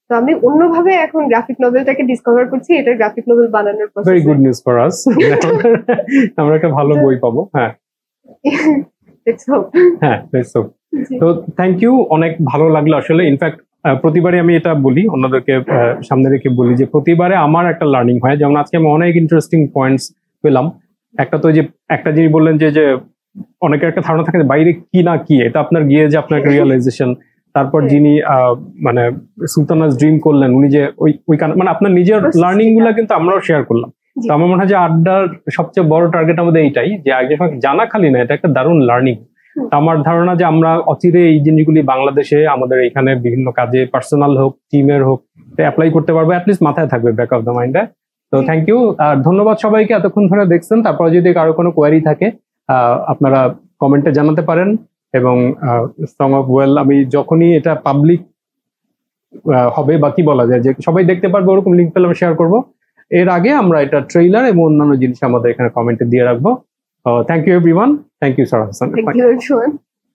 তো আমি অন্যভাবে এখন গ্রাফিক নভেলটাকে ডিসকভার করছি, এটা গ্রাফিক নভেল বানানোর process. Very good news for us. আমরা একটা ভালো বই পাবো। হ্যাঁ, লেটস হোপ। হ্যাঁ, লেটস হোপ। তো থ্যাংক ইউ, অনেক ভালো লাগলো আসলে। ইনফ্যাক্ট প্রতিবারে আমি এটা বলি, অন্যদেরকে সামনে রেখে বলি যে প্রতিবারে আমার একটা লার্নিং হয়। যেমন আজকে আমি অনেক ইন্টারেস্টিং পয়েন্টস পেলাম। একটা তো যে একটা জিনিস বললেন যে অনেকের একটা ধারণা থাকে বাইরে কি না কি, এটা আপনার গিয়ে যে আপনার রিয়েলাইজেশন। তারপর যিনি মানে সুলতানাস ড্রিম করলেন, উনি যে ওই মানে আপনার নিজের লার্নিং গুলা কিন্তু আমরাও শেয়ার করলাম। তো আমার মনে হয় যে আড্ডার সবচেয়ে বড় টার্গেট আমাদের এইটাই, যে আগে জানা খালি না, এটা একটা দারুণ লার্নিং। আমার ধারণা যে আমরা অচিরে এই জিনিসগুলি বাংলাদেশে আমাদের এখানে বিভিন্ন কাজে, পার্সোনাল হোক টিমের হোক, অ্যাপ্লাই করতে পারবো, অ্যাটলিস্ট মাথায় থাকবে, ব্যাক অফ দ্য মাইন্ডে। তো থ্যাংক ইউ, আর ধন্যবাদ সবাইকে এতক্ষণ ধরে দেখছেন। তারপর যদি কারো কোনো কোয়ারি থাকে আপনারা কমেন্টে জানাতে পারেন। এবং সং অফ ওয়েল আমি যখনই এটা পাবলিক হবে বা কি বলা যায় যে সবাই দেখতে পারবে, ওরকম লিঙ্ক পেলে আমি শেয়ার করবো। এর আগে আমরা এটা ট্রেইলার এবং অন্যান্য জিনিস আমাদের এখানে কমেন্টে দিয়ে রাখবো। Thank you everyone, thank you sir Hasan.